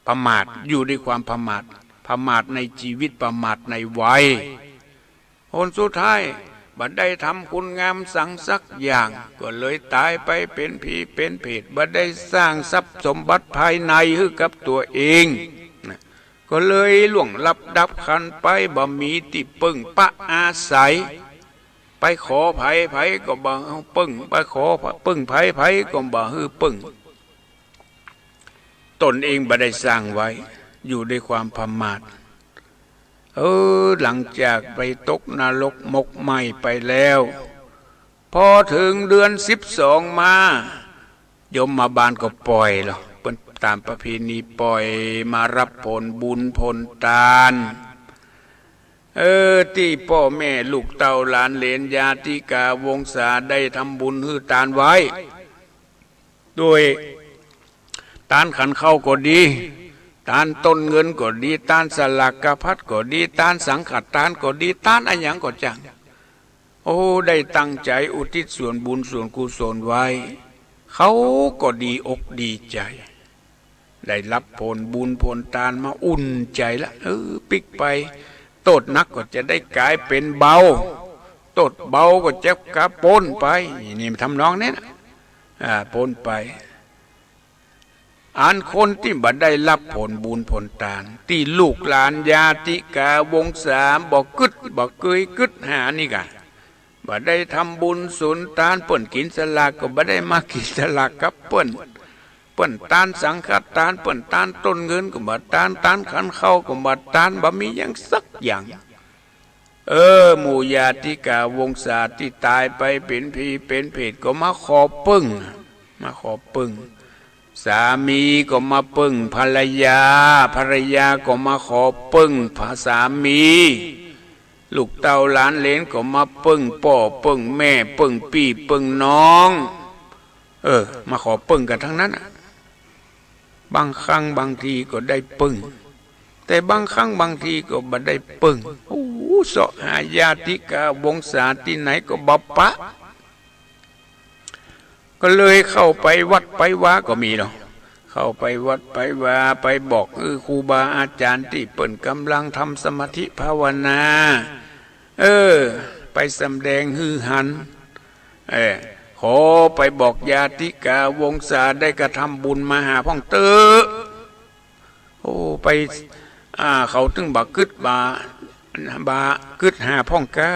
ประมาทอยู่ด้วยความประมาทในชีวิตประมาทในวัยผลสุดท้าย บัดได้ทำคุณงามสังสักอย่างก็เลยตายไปเป็นผีเป็นเพศบัดได้สร้างทรัพย์สมบัติภายในให้กับตัวเองก็เลยล่วงลับดับขันไปบ่มีที่ปึ้งปะอาศัยไปขอไผก็บ่ปึ้งไปขอปึ้งไผก็บ่ฮือปึ้งตนเองบ่ได้สร้างไว้อยู่ด้วยความประมาทหลังจากไปตกนรกมกไหม้ไปแล้วพอถึงเดือน12มายมมาบาลก็ปล่อยหรอเป็นตามประเพณีปล่อยมารับผลบุญผลทานที่พ่อแม่ลูกเต้าหลานเหลนญาติกาวงศาได้ทำบุญฮือทานไว้โดยทานขันเข้าก็ดีทานต้นเงินก็ดีทานสลากกพัดก็ดีทานสังขัดทานก็ดีทานอะไรอย่างก็จังได้ตั้งใจอุทิศส่วนบุญส่วนกุศลไว้เขาก็ดีอกดีใจได้รับผลบุญผลทานมาอุ่นใจละปิกไปโตดนักก็จะได้กลายเป็นเบาโตดเบาก็จะกระปนไปนี่ทำนองนี้นะปนไปอันคนที่บัดได้รับผลบุญผลทานที่ลูกหลานญาติกาวงศาบอกกึดบอกเกยกึดหานี่กันบัดได้ทำบุญสุนทานเปิ่นกินสลากก็บัดได้มากินสลากกับเปิ่นทานสังฆทานเปิ่นทานต้นเงินก็บัดทานขันเข้าก็บัดทานบ่มีอย่างสักอย่างหมู่ญาติกาวงศาที่ตายไปเป็นผีเป็นเพศก็มาขอปึ้งสามีก็มาปึ้งภรรยาก็มาขอปึ้งสามีลูกเต้าหลานเหลนก็มาปึ้งพ่อปึ้งแม่ปึ้งพี่ปึ้งน้องมาขอปึ้งกันทั้งนั้นบางครั้งบางทีก็ได้ปึ้งแต่บางครั้งบางทีก็บ่ได้ปึ้งเสาะหาญาติกาวงศาที่ไหนก็บ่ปะก็เลยเข้าไปวัดไปวาก็มีเนาะเข้าไปวัดไปวาไปบอกครูบาอาจารย์ที่เปิ่นกำลังทำสมาธิภาวนาไปสำแดงฮือหันขอไปบอกญาติกาวงศาได้กระทำบุญมาหาพ่องเตอไปเขาถึงบักกึดบากึดหาพ่องกา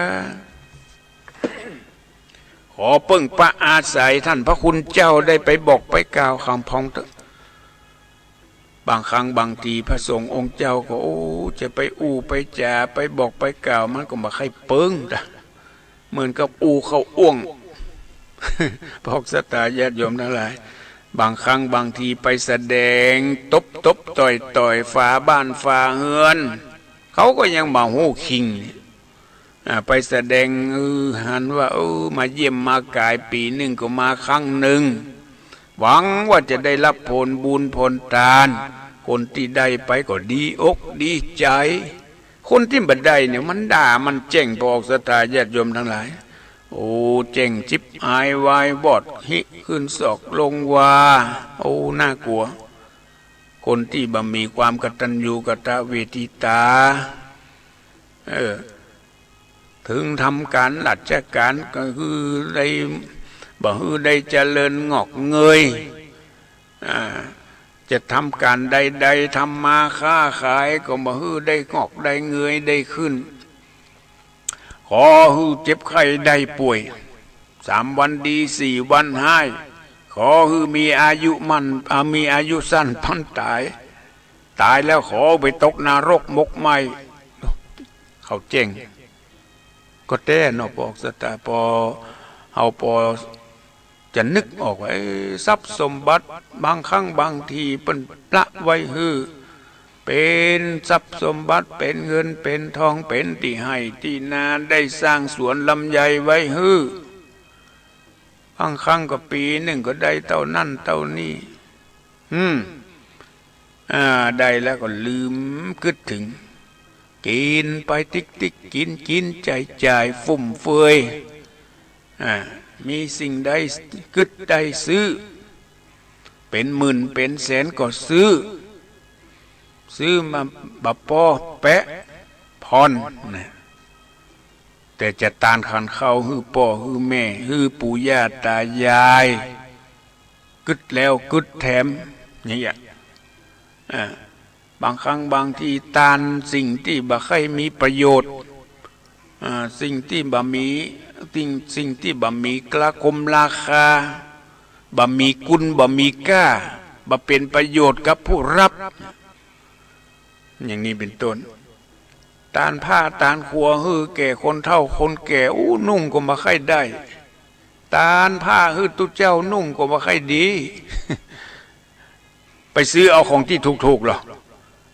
ขอปึ้งปะอาศัยท่านพระคุณเจ้าได้ไปบอกไปกล่าวคำพองเถอะบางครั้งบางทีพระสงฆ์องค์เจ้าก็จะไปไปจ่าไปบอกไปกล่าวมันก็มาใครเปิ้งเหมือนกับเขาอ้วงพวกศรัทธาญาติโยมทั้งหลายบางครั้งบางทีไปแสดงตบต่อยฝาบ้านฝาเฮือนเขาก็ยังมาหูคิงไปแสดงหันว่ามาเยี่ยมมากายปีหนึ่งก็มาครั้งหนึ่งหวังว่าจะได้รับผลบุญผลทานคนที่ได้ไปก็ดีอกดีใจคนที่บัดได้เนี่ยมันด่ามันแจ้งบอกศรัทธาญาติโยมทั้งหลายเจ้งจิบหายวายบอดหิขึ้นศอกลงวาน่ากลัวคนที่บ่มีความกตัญญูกตเวทิตาถึงทำการราชการก็คือได้เจริญงอกเงยจะทำการใดๆทำมาค้าขายก็ได้งอกได้เงยได้ขึ้นขอเจ็บไข้ได้ป่วย3 วันดี4 วันหายขอมีอายุมันมีอายุสั้นพันตายแล้วขอไปตกนรกมกไหมเขาเจ้งก็แต้นอบอกสตาพอจะนึกออกว่าทรัพย์สมบัติบางครั้งบางทีเป็นละไว้เป็นทรัพย์สมบัติเป็นเงินเป็นทองเป็นที่ให้ที่นาได้สร้างสวนลำไยไว้บางครั้งก็ปีหนึ่งก็ได้เท่านั่นเท่านี้ได้แล้วก็ลืมคิดถึงกินไปติ๊กกินจ่ายฟุ่มเฟือยมีสิ่งใดกึดใดซื้อเป็นหมื่นเป็นแสนก็ซื้อมาบับปอแปะพร แต่จะตานขันเข้าฮือพ่อฮือแม่ฮือปู่ย่าตายายกึดแล้วกึดแถมอย่างเงี้ยบางครั้งบางที่ตานสิ่งที่บ่ค่อยมีประโยชน์สิ่งที่บ่มีสิ่งที่บ่มีกระคมราคาบ่มีกุลบ่มีก้าบ่เป็นประโยชน์กับผู้รับอย่างนี้เป็นต้นตานผ้าตานครัวฮือแก่คนเฒ่าคนแก่นุ่งก็บ่ค่อยได้ตานผ้าฮือตุเจ้านุ่งก็บ่ค่อยดี ไปซื้อเอาของที่ถูกๆหรอ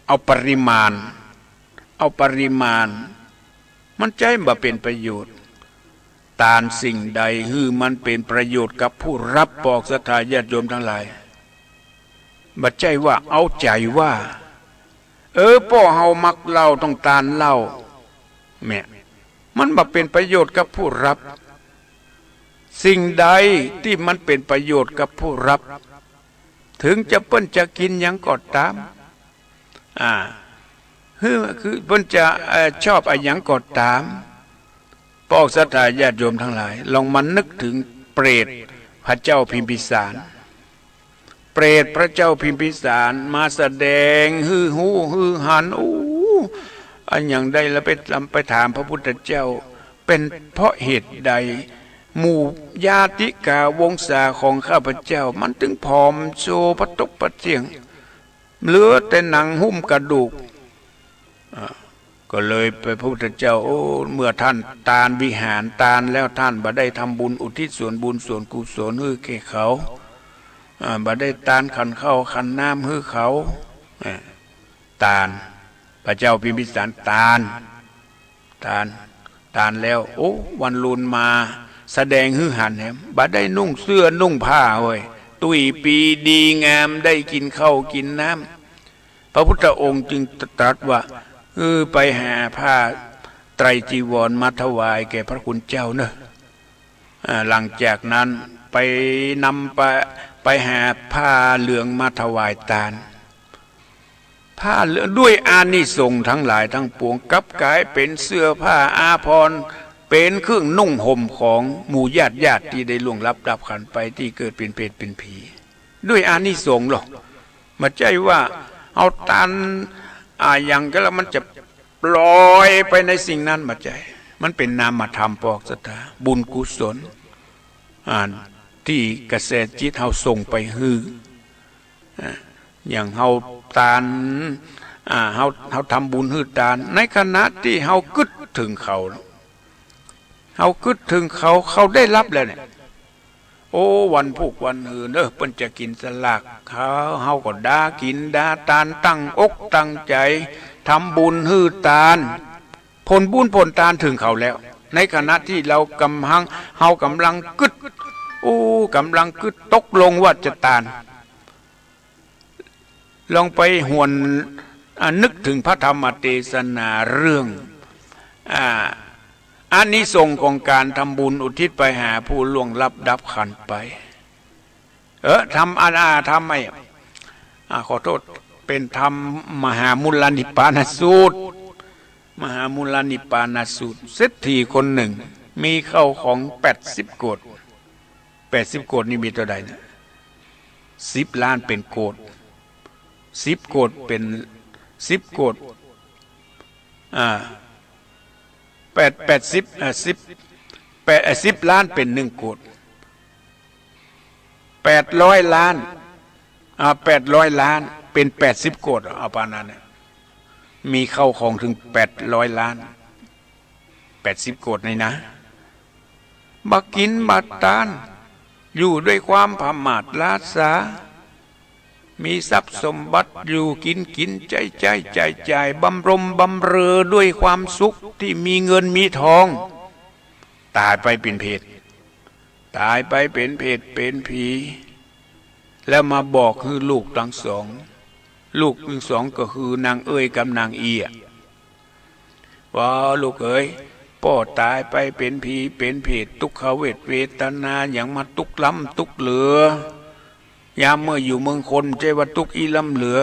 เอาปริมาณมันใจบ่เป็นประโยชน์ตานสิ่งใดฮือมันเป็นประโยชน์กับผู้รับปอกศรัทธาญาติโยมทั้งหลายบ่ใจว่าเอาใจว่าพ่อเฮามักเหล้าต้องตานเหล้าแม่มันบ่เป็นประโยชน์กับผู้รับสิ่งใดที่มันเป็นประโยชน์กับผู้รับถึงจะเปิ้นจะกินหยังก็ตามคือเพิ่นจะชอบอะไรหยังก็ตามปอกศรัทธาญาติโยมทั้งหลายลองมานึกถึงเปรตพระเจ้าพิมพิสารเปรตพระเจ้าพิมพิสารมาแสดงฮือฮู้ฮือหันอันอย่างใดแล้วไปถามพระพุทธเจ้าเป็นเพราะเหตุใดหมู่ญาติกาวงศาของข้าพเจ้ามันถึงผอมโซปะตกปะเจียงเหลือแต่หนังหุ้มกระดูกก็เลยไปพระพุทธเจ้าเมื่อท่านตานวิหารตานแล้วท่านบ่ได้ทำบุญอุทิศส่วนบุญส่วนกุศลให้แก่เขาบ่ได้ตานขันข้าวขันน้ำให้เขาตานพระเจ้าพิมพิสารตานแล้ววันลุนมาแสดงฮือหันแหมบ่ได้นุ่งเสื้อนุ่งผ้าเว้ยตุยปีดีงามได้กินข้าวกินน้ำพระพุทธองค์จึงตรัสว่าไปหาผ้าไตรจีวรมาถวายแก่พระคุณเจ้าเนอะหลังจากนั้นไปนำไปหาผ้าเหลืองมาถวายตาลผ้าเหลืองด้วยอานิสงส์ทั้งหลายทั้งปวงกลับกลายเป็นเสื้อผ้าอาภรณ์เป็นเครื่องนุ่งห่มของหมู่ญาติที่ได้ล่วงลับดับขันไปที่เกิดเป็นเพศเป็นผีด้วยอานิสงส์หรอกมาใจว่าเอาตาลอย่างก็แล้วมันจะปล่อยไปในสิ่งนั้นมาใจมันเป็นนามธรรมปอกศรัทธาบุญกุศลที่กระแสจิตเฮาส่งไปฮืออย่างเฮาตานเฮาทำบุญฮือตานในขณะที่เฮาคิดถึงเขาเขาได้รับแล้วเนี่ยวันพุกวันหืนเพิ่นจะกินสลากเฮาก็ด่ากินด่าตานตั้งอกตั้งใจทำบุญฮือตานผลบุญผลตานถึงเขาแล้วในขณะที่เฮากำลังกึดตกลงว่าจะตานลองไปหวนนึกถึงพระธรรมเทศนาเรื่องอานิสงส์ของการทำบุญอุทิศไปหาผู้ล่วงลับดับขันไปทำไม่ขอโทษเป็นธรรมมหามุลนิปปานสูตรเศรษฐีคนหนึ่งมีเข้าของ80 โกฏ80 โกฏนี่มีเท่าใดนะ10 ล้านเป็นโกฏ10 โกฏเป็น10 โกฏ10 ล้านเป็น1 โกฏ800 ล้าน800 ล้านเป็น80 โกฏเอาปานนั้นมีเข้าของถึง800 ล้าน80 โกฏนี่นะบักกินบักตานอยู่ด้วยความประมาทลาสามีทรัพย์สมบัติอยู่กินใจบำรมบำเรอด้วยความสุขที่มีเงินมีทองตายไปเป็นเพศเป็นผีแล้วมาบอกคือลูกทั้งสองก็คือนางเอ้ยกับนางเอียว่าลูกเอ๋ยพ่อตายไปเป็นผีเป็นเพศทุกขเวทนาอย่างมาทุกล้ำทุกเหลือยามเมื่ออยู่เมืองคนใจว่าทุกอีล้ำเหลือ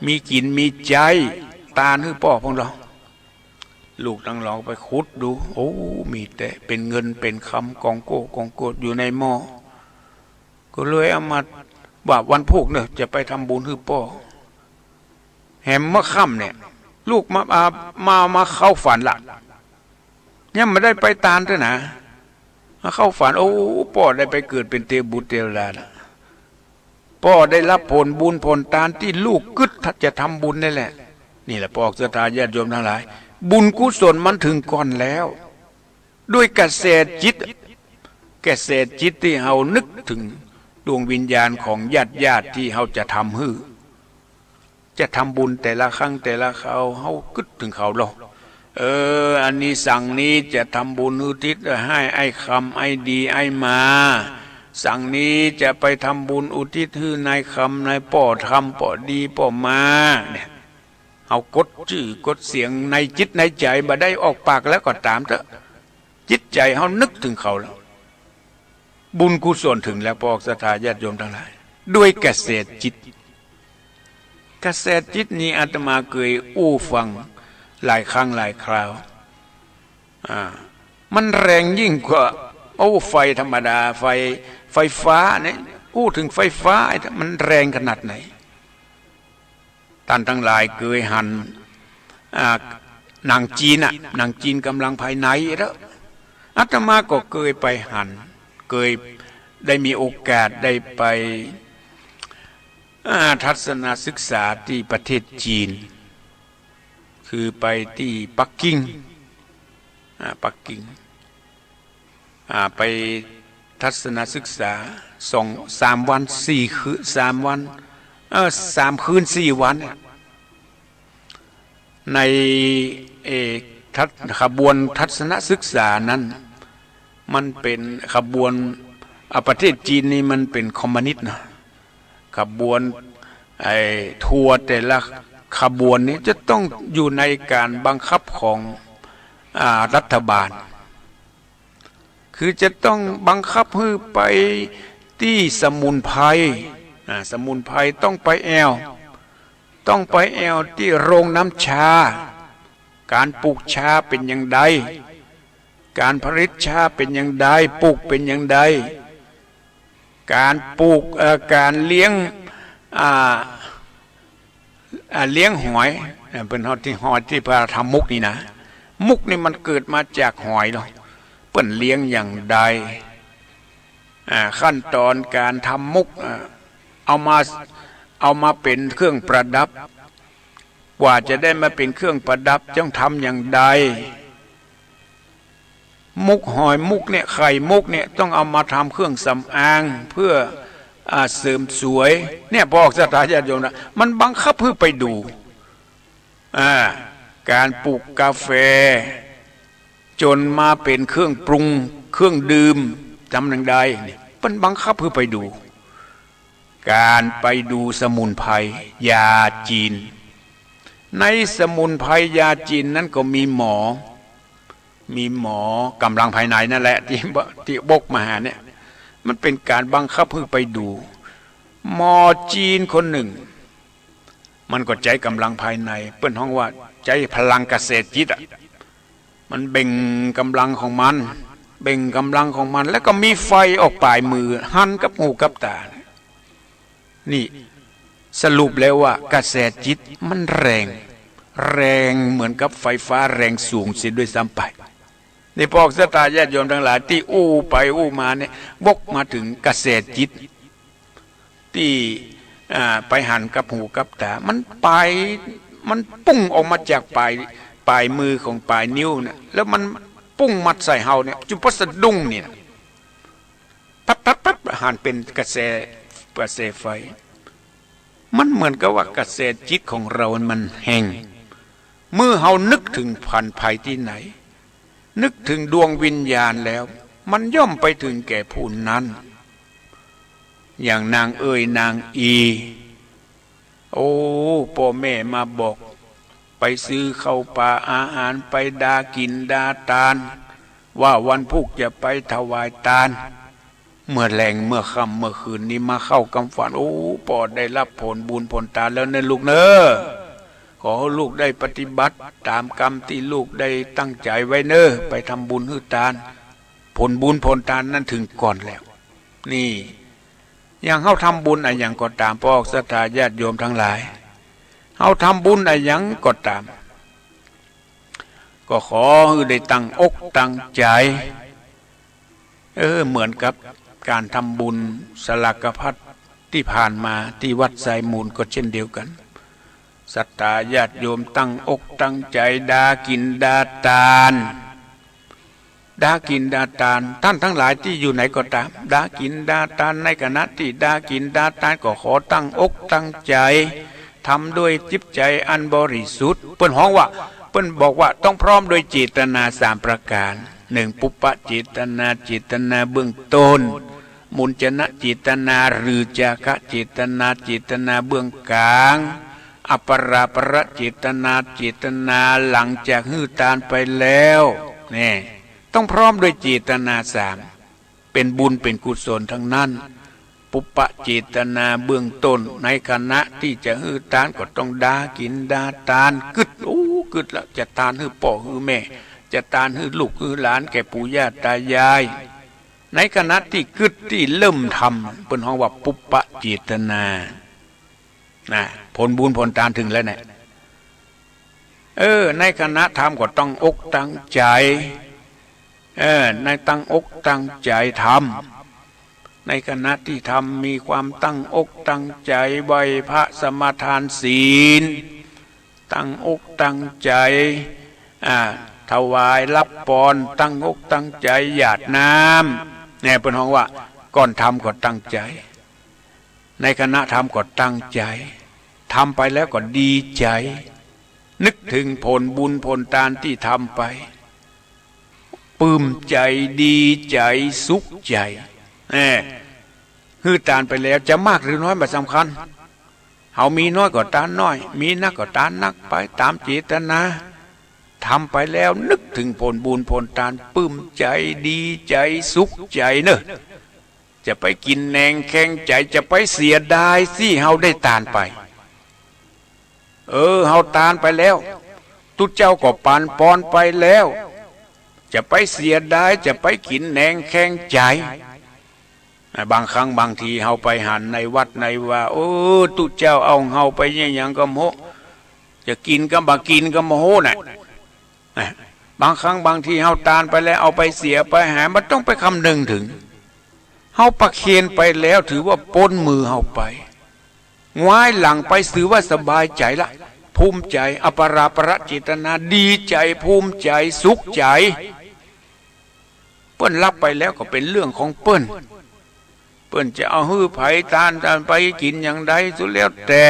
มีกินมีใจตาฮื้อป่อของเราลูกทั้งหลองไปขุดดูโอ้มีแต่เป็นเงินเป็นคำกองโก้กองโกดอยู่ในหม้อก็เลยเอามาว่าวันพุกเนี่ยจะไปทำบุญฮื้อป่อแหมเมื่อค่ำเนี่ยลูกมาเข้าฝันละเนี่ยไม่ได้ไปตานด้วยนะมาเข้าฝันโอ้ป่อได้ไปเกิดเป็นเทพบุตรเทวดาละป่อได้รับผลบุญผลทานที่ลูกกึศจะทำบุญนี่แหละนี่แหละปอกศรัทธาญาติโยมทั้งหลายบุญกุศลมันถึงก่อนแล้วด้วยกระแสจิตที่เฮานึกถึงดวงวิญญาณของญาติที่เฮาจะทำฮื้อจะทำบุญแต่ละครั้งแต่ละคราวเฮากึศถึงเขาหรอกอันนี้สั่งนี้จะทำบุญอุทิศให้ไอ้คำไอ้ดีไอ้มาสั่งนี้จะไปทำบุญอุทิศให้นายคำนายป่อทำป่อดีป่อมาเนี่ยเอากดชื่อกดเสียงในจิตในใจบ่ได้ออกปากแล้วก็ตามเถอะจิตใจเฮานึกถึงเขาแล้วบุญกุศลถึงแล้วปอกศรัทธาญาติโยมทั้งหลายด้วยกระแสจิตนี้อาตมาเคยฟังหลายครั้งหลายคราวมันแรงยิ่งกว่าไฟธรรมดาไฟฟ้าเนี่ยถึงไฟฟ้ามันแรงขนาดไหนท่านทั้งหลายเคยหันหนังจีนหนังจีนกำลังภายในแล้วอาตมาก็เคยไปหันเคยได้มีโอกาสได้ไปทัศนศึกษาที่ประเทศจีนคือไปที่ปักกิ่งไปทัศนศึกษา3 วัน 4 คืน3 วัน3 คืน 4 วันในขบวนทัศนศึกษานั้นมันเป็นขบวนประเทศจีนนี่มันเป็นคอมมิวนิสต์นะขบวนทัวร์แต่ละขบวนนี้จะต้องอยู่ในการบังคับของรัฐบาลคือจะต้องบังคับให้ไปที่สมุนไพรต้องไปแอวที่โรงน้ำชาการปลูกชาเป็นอย่างใดการผลิตชาเป็นอย่างใดปลูกเป็นอย่างใดการปลูกการเลี้ยงหอยเป็นหอยที่พระทำมุกนี่นะมุกนี่มันเกิดมาจากหอยเนาะเปิ้นเลี้ยงอย่างใดขั้นตอนการทำมุกเอามาเป็นเครื่องประดับกว่าจะได้มาเป็นเครื่องประดับต้องทำอย่างใดมุกหอยมุกเนี่ยไข่มุกเนี่ยต้องเอามาทำเครื่องสำอางเพื่อเสริมสวยเนี่ยบอกศรัทธาญาติโยมนะมันบังคับเพื่อไปดูการปลูกกาแฟจนมาเป็นเครื่องปรุงเครื่องดื่มจำอย่างใดมันบังคับเพื่อไปดูการไปดูสมุนไพรยาจีนในสมุนไพรยาจีนนั้นก็มีหมอกำลังภายในนั่นแหละที่บกมาหาเนี่ยมันเป็นการบังคับเพื่อไปดูหมอจีนคนหนึ่งมันก็ใจกำลังภายในเปิ้นห้องว่าใจพลังเกษตรจิตมันเบ่งกำลังของมันแล้วก็มีไฟออกปลายมือหันกับหูกับตานี่สรุปแล้วว่ากระแสจิตมันแรงเหมือนกับไฟฟ้าแรงสูงเสียด้วยซ้ำไปในพวกศรัทธาญาติโยมทั้งหลายที่ไปมาเนี่ยบกมาถึงกระแสจิตที่ไปหันกับหูกับตามันปุ้งออกมาจากปลายมือของปลายนิ้วเนี่ยแล้วมันปุ้งมัดใส่เฮาเนี่ยจุดพัสดุ้งเนี่ยปั๊บหันเป็นกระแสไฟมันเหมือนกับว่ากระแสจิตของเรามันแห้งเมื่อเฮานึกถึงพันภัยที่ไหนนึกถึงดวงวิญญาณแล้วมันย่อมไปถึงแก่ผู้นั้นอย่างนางนางอีพ่อแม่มาบอกไปซื้อข้าวปลาอาหารไปดากินดาทานว่าวันพุกจะไปถวายทาน เมื่อแรงเมื่อค่ำเมื่อคืนนี้มาเข้ากำฝันโอ้ปอดได้รับผลบุญผลทานแล้วเนลูกเนอขอลูกได้ปฏิบัติตามกรรมที่ลูกได้ตั้งใจไว้เนอไปทำบุญให้ทานผลบุญผลทานนั้นถึงก่อนแล้วนี่อย่างเฮาทำบุญอะไรอย่างก็ตามพ่อศรัทธาญาติโยมทั้งหลายเฮาทำบุญอะไรอย่างก็ตามก็ขอให้ได้ตั้งอกตั้งใจเหมือนกับการทำบุญสลักพัดที่ผ่านมาที่วัดไซมูลก็เช่นเดียวกันศรัทธาญาติโยมตั้งอกตั้งใจดากินดาทานดากินดาทานท่านทั้งหลายที่อยู่ไหนก็ตามดากินดาทานในขณะที่ดากินดาทานก็ขอตั้งอกตั้งใจทำด้วยจิตใจอันบริสุทธิ์เปิ้นฮ้องว่าเปิ้นบอกว่าต้องพร้อมโดยเจตนา3ประการ1ปุปปะเจตนาเจตนาเบื้องต้นมุญจนะเจตนาหรือจาคะเจตนาเจตนาเบื้องกลางอัปปราประเจตนาเจตนาหลังจากหื้อตานไปแล้วนี่ต้องพร้อมด้วยเจตนา3เป็นบุญเป็นกุศลทั้งนั้นปุปปะเจตนาเบื้องต้นในขณะที่จะหื้อตานก็ต้องดากินดาทานกึดกึดละจะทานหื้อพ่อหื้อแม่จะทานหื้อลูกหื้อหลานแก่ปู่ย่าตายายในขณะที่กึดที่เริ่มทำเป็นห้องว่าปุปปะเจตนาผลบุญผลทานถึงแล้วเนี่ยในขณะทำก็ต้องอกตั้งใจในตั้งอกตั้งใจทำในขณะที่ทำมีความตั้งอกตั้งใจไหวพระสมาทานศีลตั้งอกตั้งใจถวายรับพรตั้งอกตั้งใจหยาดน้ำเนี่ยเป็นห้องว่าก่อนทำก็ตั้งใจในขณะทำก็ตั้งใจทำไปแล้วก็ดีใจนึกถึงผลบุญผลทานที่ทำไปปลื้มใจดีใจสุขใจฮือทานไปแล้วจะมากหรือน้อยไม่สำคัญเฮามีน้อยก็ทานน้อยมีนักก็ทานนักไปตามเจตนาทำไปแล้วนึกถึงผลบุญผลทานปลื้มใจดีใจสุขใจเนอะจะไปกินแหนงแข้งใจจะไปเสียดายสิเฮาได้ทานไปเฮาทานไปแล้วทุกเจ้าก็ปานปอนไปแล้วจะไปเสียดายจะไปกินแหนงแข้งใจบางครั้งบางทีเฮาไปหันในวัดในว่าทุกเจ้าเอาเฮาไปอย่างก็โมจะกินก็บ่กินก็โมโหน่ะบางครั้งบางทีเฮาทานไปแล้วเอาไปเสียไปหามันต้องไปคำนึงถึงเฮาประเคนไปแล้วถือว่าป้นมือเฮาไปง่ายหลังไปถือว่าสบายใจละภูมิใจอัปปราประเจตนาดีใจภูมิใจสุขใจเปิ้นรับไปแล้วก็เป็นเรื่องของเปิ้นจะเอาหื้อไผ่ทานไปกินอย่างใดสุดแล้วแต่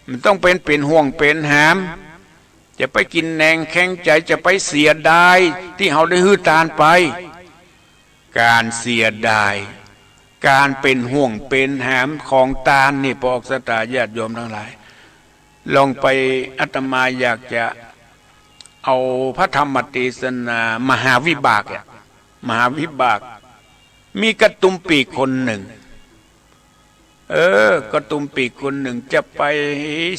มันต้องเป็นห่วงเป็นหามจะไปกินแหนงแข้งใจจะไปเสียดายที่เฮาได้หื้อทานไปการเสียดายการเป็นห่วงเป็นหามของทานนี่พวกศรัทธาญาติโยมทั้งหลายลองไปอาตมาอยากจะเอาพระธรรมเทศนามหาวิบากมหาวิบากมีกระตุมปีกคนหนึ่งกระตุมปีกคนหนึ่งจะไป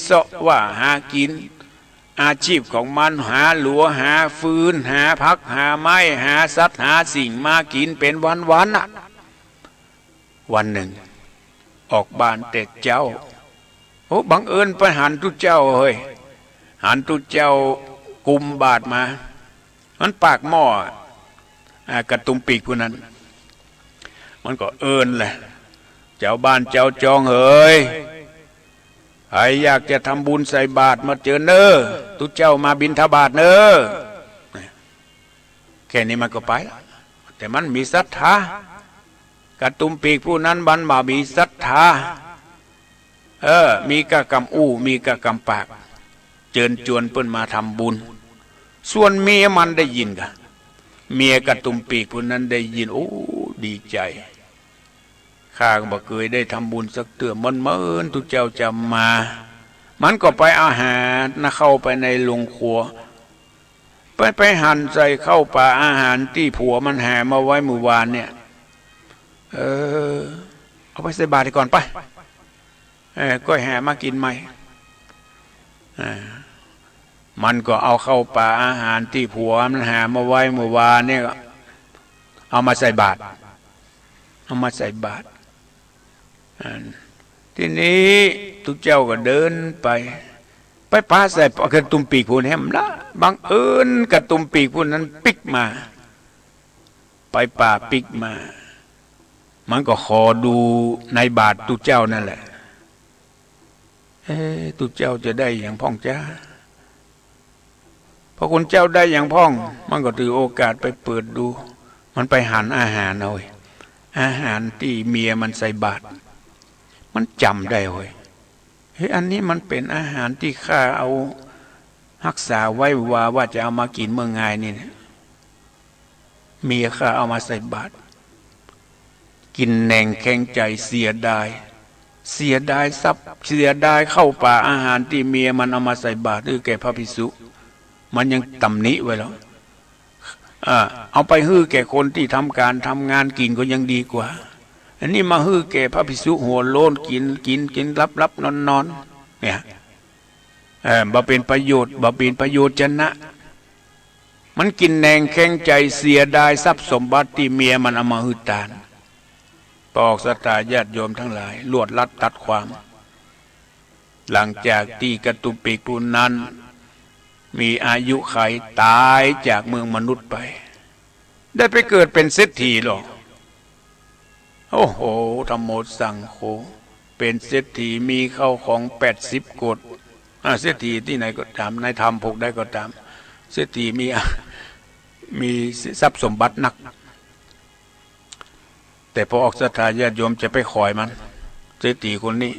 เสาะว่าหากินอาชีพของมันหาหลัวหาฟืนหาพักหาไม้หาสัตว์หาสิ่งมากินเป็นวันๆวันหนึ่งออกบ้านแต่เจ้าบังเอิญไปหันทุเจ้าเฮ้ยหันทุเจ้ากุมบาทมามันปากหม้อกระตุมปีกผู้นั้นมันก็เอิญแหละเจ้าบ้านเจ้าจองเฮ้ยใครอยากจะทำบุญใส่บาตรมาเจอเนอทุเจ้ามาบิณฑบาตเนอแค่นี้มันก็ไปแล้วแต่มันมีศรัทธากระตุมปีกผู้นั้นบันมามีศรัทธามีกะกำอู้มีกะกำปากเชิญชวนเปิ้นมาทำบุญส่วนเมียมันได้ยินกะเมียกระตุมปีกผู้นั้นได้ยินดีใจข้าก็บอกเคยได้ทำบุญสักเตือมันทุกเจ้าจะมามันก็ไปอาหารเข้าไปในโรงครัวไปหั่นใส่เข้าป่าอาหารที่ผัวมันแห่มาไว้เมื่อวานเนี่ย เออเอาไปใส่บาตรก่อนไปก้อยแห่มากินไหมมันก็เอาเข้าป่าอาหารที่ผัวมันหามาไว้เมื่อวานเนี่ยเอามาใส่บาตรเอามาใส่บาตรทีนี้ทุกเจ้าก็เดินไปป้าใส่กระตุ่มปีกผู้แหมละบังเอิญกระตุ่มปีกผู้นั้นปิกมาไปป่าปิกมามันก็ขอดูในบาตรทุกเจ้านั่นแหละทุกเจ้าจะได้อย่างพ่องจ้าพอคุณเจ้าได้อย่างพ่องมันก็ถือโอกาสไปเปิดดูมันไปหันอาหารเอาอาหารที่เมียมันใส่บาตรมันจำได้เว้ยอันนี้มันเป็นอาหารที่ข้าเอารักษาไว้ว่าจะเอามากินเมื่อไงนี่เมียข้าเอามาใส่บาตรกินแหน่งแข็งใจเสียดายทรัพย์เสียดายเข้าป่าอาหารที่เมียมันเอามาใส่บาตรแก่พระภิกษุมันยังตำหนิไว้แล้วเอาไปฮื้อแก่คนที่ทำการทำงานกินก็ยังดีกว่าอันนี้มาฮื้อแก่พระภิกษุหัวโลนกินรับนอนเนี่ยบ่เป็นประโยชน์ชนะมันกินแหน่งแข็งใจเสียดายทรัพย์สมบัติที่เมียมันเอามาฮื้อตานปอกศรัทธาญาติโยมทั้งหลายลวดลัดตัดความหลังจากตีกระตุมปีกผู้นั้นมีอายุไขตายจากเมืองมนุษย์ไปได้ไปเกิดเป็นเศรษฐีหรอโอ้โหธรรมโมสังโฆเป็นเศรษฐีมีเข้าของ80 กฏเศรษฐีที่ไหนก็ตามในธรรมพกได้ก็ตามเศรษฐีมีทรัพย์สมบัตินักแต่พอออกศรัทธาญาติโยมจะไปคอยมันเศรษฐีคนนี้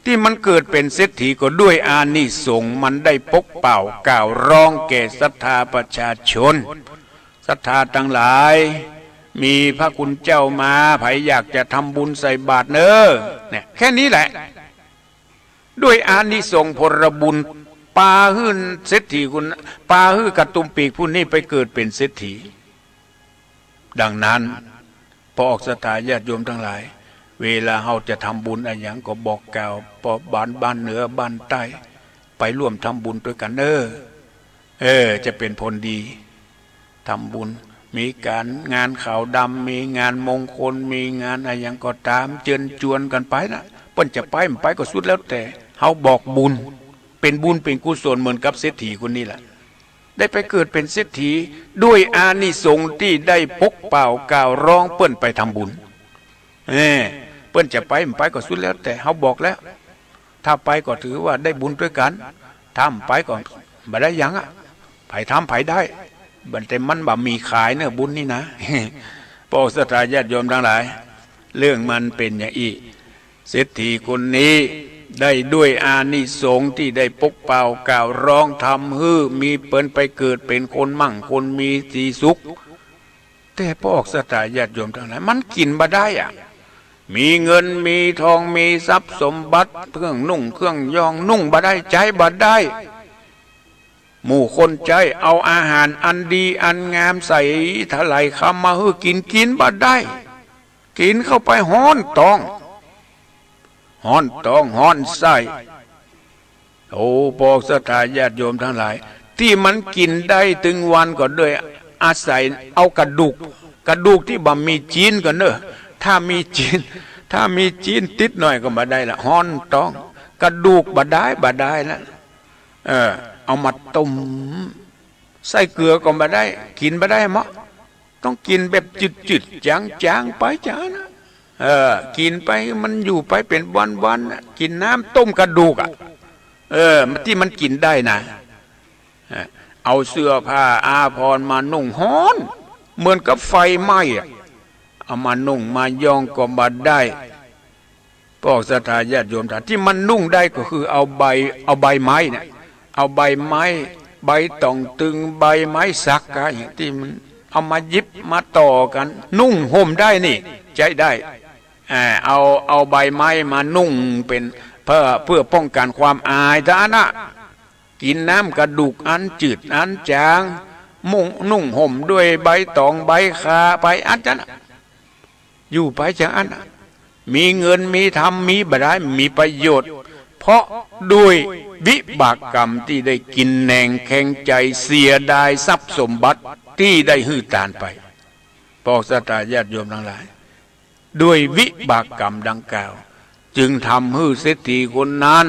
ที่มันเกิดเป็นเศรษฐีก็ด้วยอานิสงส์มันได้ปกเป่ากล่าวร้องแก่ศรัทธาประชาชนศรัทธาทั้งหลายมีพระคุณเจ้ามาไผอยากจะทำบุญใส่บาตรเนอเนี่ยแค่นี้แหละด้วยอานิสงส์ผลบุญปาหื้นเศรษฐีคุณปาหื้อกระตุมปีกผู้นี้ไปเกิดเป็นเศรษฐีดังนั้นพอออกศรัทธาญาติโยมทั้งหลายเวลาเราจะทำบุญอะไรอย่างก็บอกกล่าวปอบ้านเหนือบ้านใต้ไปร่วมทำบุญด้วยกันจะเป็นผลดีทำบุญมีการงานขาวดำมีงานมงคลมีงานอะไรอย่างก็ตามเชิญชวนกันไปนะเปิ้นจะไปมันไปก็สุดแล้วแต่เราบอกบุญเป็นบุญเป็นกุศลเหมือนกับเศรษฐีคนนี้แหละได้ไปเกิดเป็นเศรษฐีด้วยอานิสงส์ที่ได้ปกเป่ากล่าวร้องเปิ้นไปทำบุญเปิ้นจะไปมันไปก็สุดแล้วแต่เขาบอกแล้วถ้าไปก็ถือว่าได้บุญด้วยกันทำไปก็บ่ได้ยังไผทำไผได้บันแต่มันบ่มีขายเนื้อบุญนี่นะพอศรัทธาญาติโยมทั้งหลายเรื่องมันเป็นอย่างอีเศรษฐีคนนี้ได้ด้วยอานิสงส์ที่ได้ปกเป่ากล่าวร้องทำฮื้อมีเปิ้นไปเกิดเป็นคนมั่งคนมีสีสุขแต่พอศรัทธาญาติโยมทั้งหลายมันกินบ่ได้มีเงินมีทองมีทรัพย์สมบัติเครื่องนุ่งเครื่องยองนุ่งบ่ได้ใจบ่ได้หมู่คนใจเอาอาหารอันดีอันงามใส่ถลายคำมาฮื้อกินบ่ได้กินเข้าไปฮ้อนตองฮ้อนไส้โอ้พอศรัทธาญาติโยมทั้งหลายที่มันกินได้ถึงวันก็ด้วยอาศัยเอากระดูกที่บ่มีจีนกันเนอะถ้ามีจีนติดหน่อยก็บ่ได้ละฮ้อนต้องกระดูกบ่ได้ละเอามาต้มใส่เกลือก็บ่ได้กินบ่ได้มั้งต้องกินแบบจืดๆจางๆไปจ้านะกินไปมันอยู่ไปเป็นวันๆกินน้ำต้มกระดูกที่มันกินได้นะเอาเสื้อผ้าอาภรณ์มานุ่งฮ้อนเหมือนกับไฟไหม้เอามานุ่งมาย่องก็บ่ได้พวกศรัทธาญาติโยมที่มันนุ่งได้ก็คือเอาใบไม้เนี่ยเอาใบไม้ใบตองตึงใบไม้สักอย่างที่มันเอามายิบมาต่อกันนุ่งห่มได้นี่ใจได้เอาใบไม้มานุ่งเป็นเพื่อป้องกันความอายท่านะกินน้ำกระดูกอันจืดอันจางนุ่งห่มด้วยใบตองใบคาไปอันนั้น อยู่ไปจากอันมีเงินมีธรรมมีบารมีมีประโยชน์เพราะด้วยวิบากกรรมที่ได้กินแหนงแข็งใจเสียดายทรัพย์สมบัติที่ได้หื้อตานไปพวกศรัทธาญาติโยมทั้งหลายด้วยวิบากกรรมดังกล่าวจึงทำให้เศรษฐีคนนั้น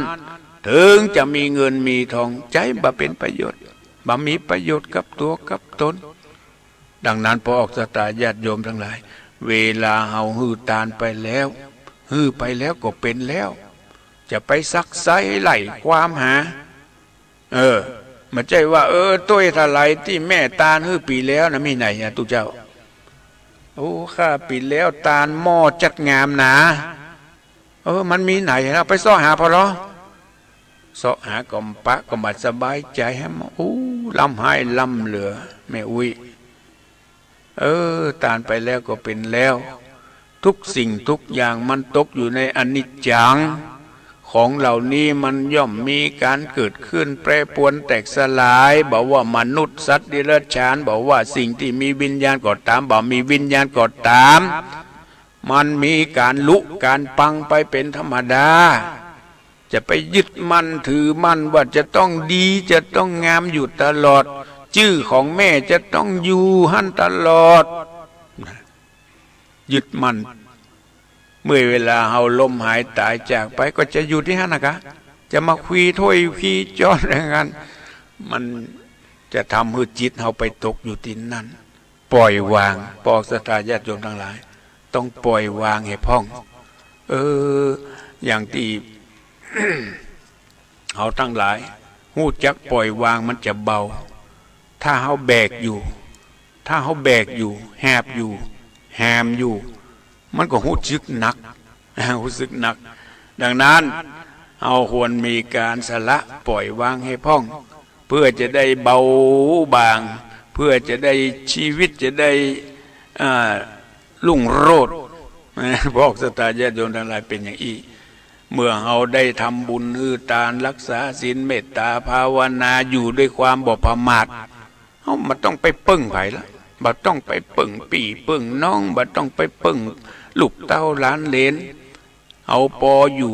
ถึงจะมีเงินมีทองใจบ่เป็นประโยชน์บ่มีประโยชน์กับตัวกับตนดังนั้นพวกศรัทธาญาติโยมทั้งหลายเวลาเฮาหื้อตานไปแล้วหื้อไปแล้วก็เป็นแล้วจะไปซักไซไหลความหาไม่ใช่ว่าต้วยทลายที่แม่ตาลหื้อปีแล้วนะมีไหนอะตุเจ้าโอ้ข้าปีแล้วตาลหม้อจัดงามหนามันมีไหนนะไปซ้อหาพอหรอซ้อหากอมปะก็มาสบายใจให้มาลำให้ลำเหลือแม่อุ้ยตาลไปแล้วก็เป็นแล้วทุกสิ่งทุกอย่างมันตกอยู่ในอนิจจังของเหล่านี้มันย่อมมีการเกิดขึ้นแปรปรวนแตกสลายบอกว่ามนุษย์สัตว์ดิเรกชันบอกว่าสิ่งที่มีวิญญาณก็ตามบอกมีวิญญาณก็ตามมันมีการลุการปังไปเป็นธรรมดาจะไปยึดมั่นถือมั่นว่าจะต้องดีจะต้องงามอยู่ตลอดชื่อของแม่จะต้องอยู่หั่นตลอดยึดมั่นเมื่อเวลาเฮาล้มหายตายจากไปก็จะอยู่ที่หั่นนะคะจะมาคุยถ้วยคุยจอนอย่างนั้นมันจะทำให้จิตเฮาไปตกอยู่ที่นั่นปล่อยวางปอกศรัทธาญาติโยมทั้งหลายต้องปล่อยวางให้พ้องอย่างที่ เขาทั้งหลายหู้จักปล่อยวางมันจะเบาถ้าเขาแบกอยู่ถ้าเขาแบกอยู่แหบอยู่แหมอยู่มันก็หู้สึกหนักหู้สึกหนักดังนั้นเราควรมีการสละปล่อยวางให้พ้องเพื่อจะได้เบาบางเพื่อจะได้ชีวิตจะได้รุ่งโรจน์บอกศรัทธาญาติโยมทั้งหลายเป็นอย่างนี้เมื่อเราได้ทำบุญทานรักษาศีลเมตตาภาวนาอยู่ด้วยความบ่ประมาทเราไม่ต้องไปปึ้งไผละบ่ต้องไปปึ้งปี่ปึ้งน้องบ่ต้องไปปึ้งลูกเต้าหลานเหลนเอาพออยู่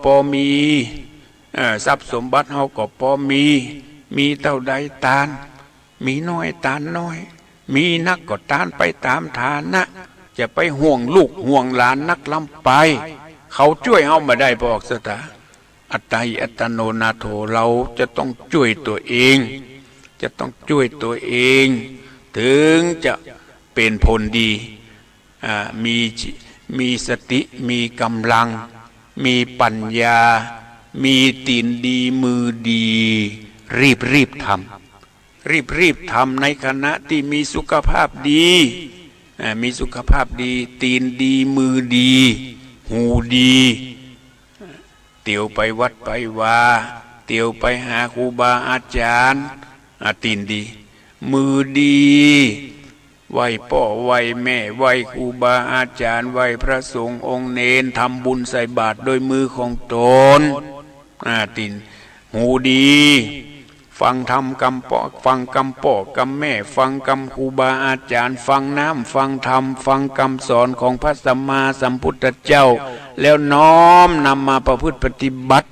พอมีทรัพย์สมบัติเราก็พอมีเท่าใดทานมีน้อยทานน้อยมีนักก็ทานไปตามฐานะจะไปห่วงลูกห่วงหลานนักล้ำไปเขาช่วยเอามาได้บอกสตาอัตตาหิอัตโนนาโถเราจะต้องช่วยตัวเองจะต้องช่วยตัวเองถึงจะเป็นผลดีมีสติมีกำลังมีปัญญามีตีนดีมือดีรีบทำทำในขณะที่มีสุขภาพดีมีสุขภาพดีตีนดีมือดีหูดีเตียวไปวัดไปว่าเตียวไปหาครูบาอาจารย์ตีนดีมือดีไหวพ่อไหวแม่ไหวครูบาอาจารย์ไหวพระสงฆ์องค์เนนทำบุญใส่บาตรโดยมือของตนตีนหูดีฟังธรรมกำปอฟังกำปอกำแม่ฟังกำครูบาอาจารย์ฟังน้ำฟังธรรมฟังคำสอนของพระสัมมาสัมพุทธเจ้าแล้วน้อมนำมาประพฤติปฏิบัติ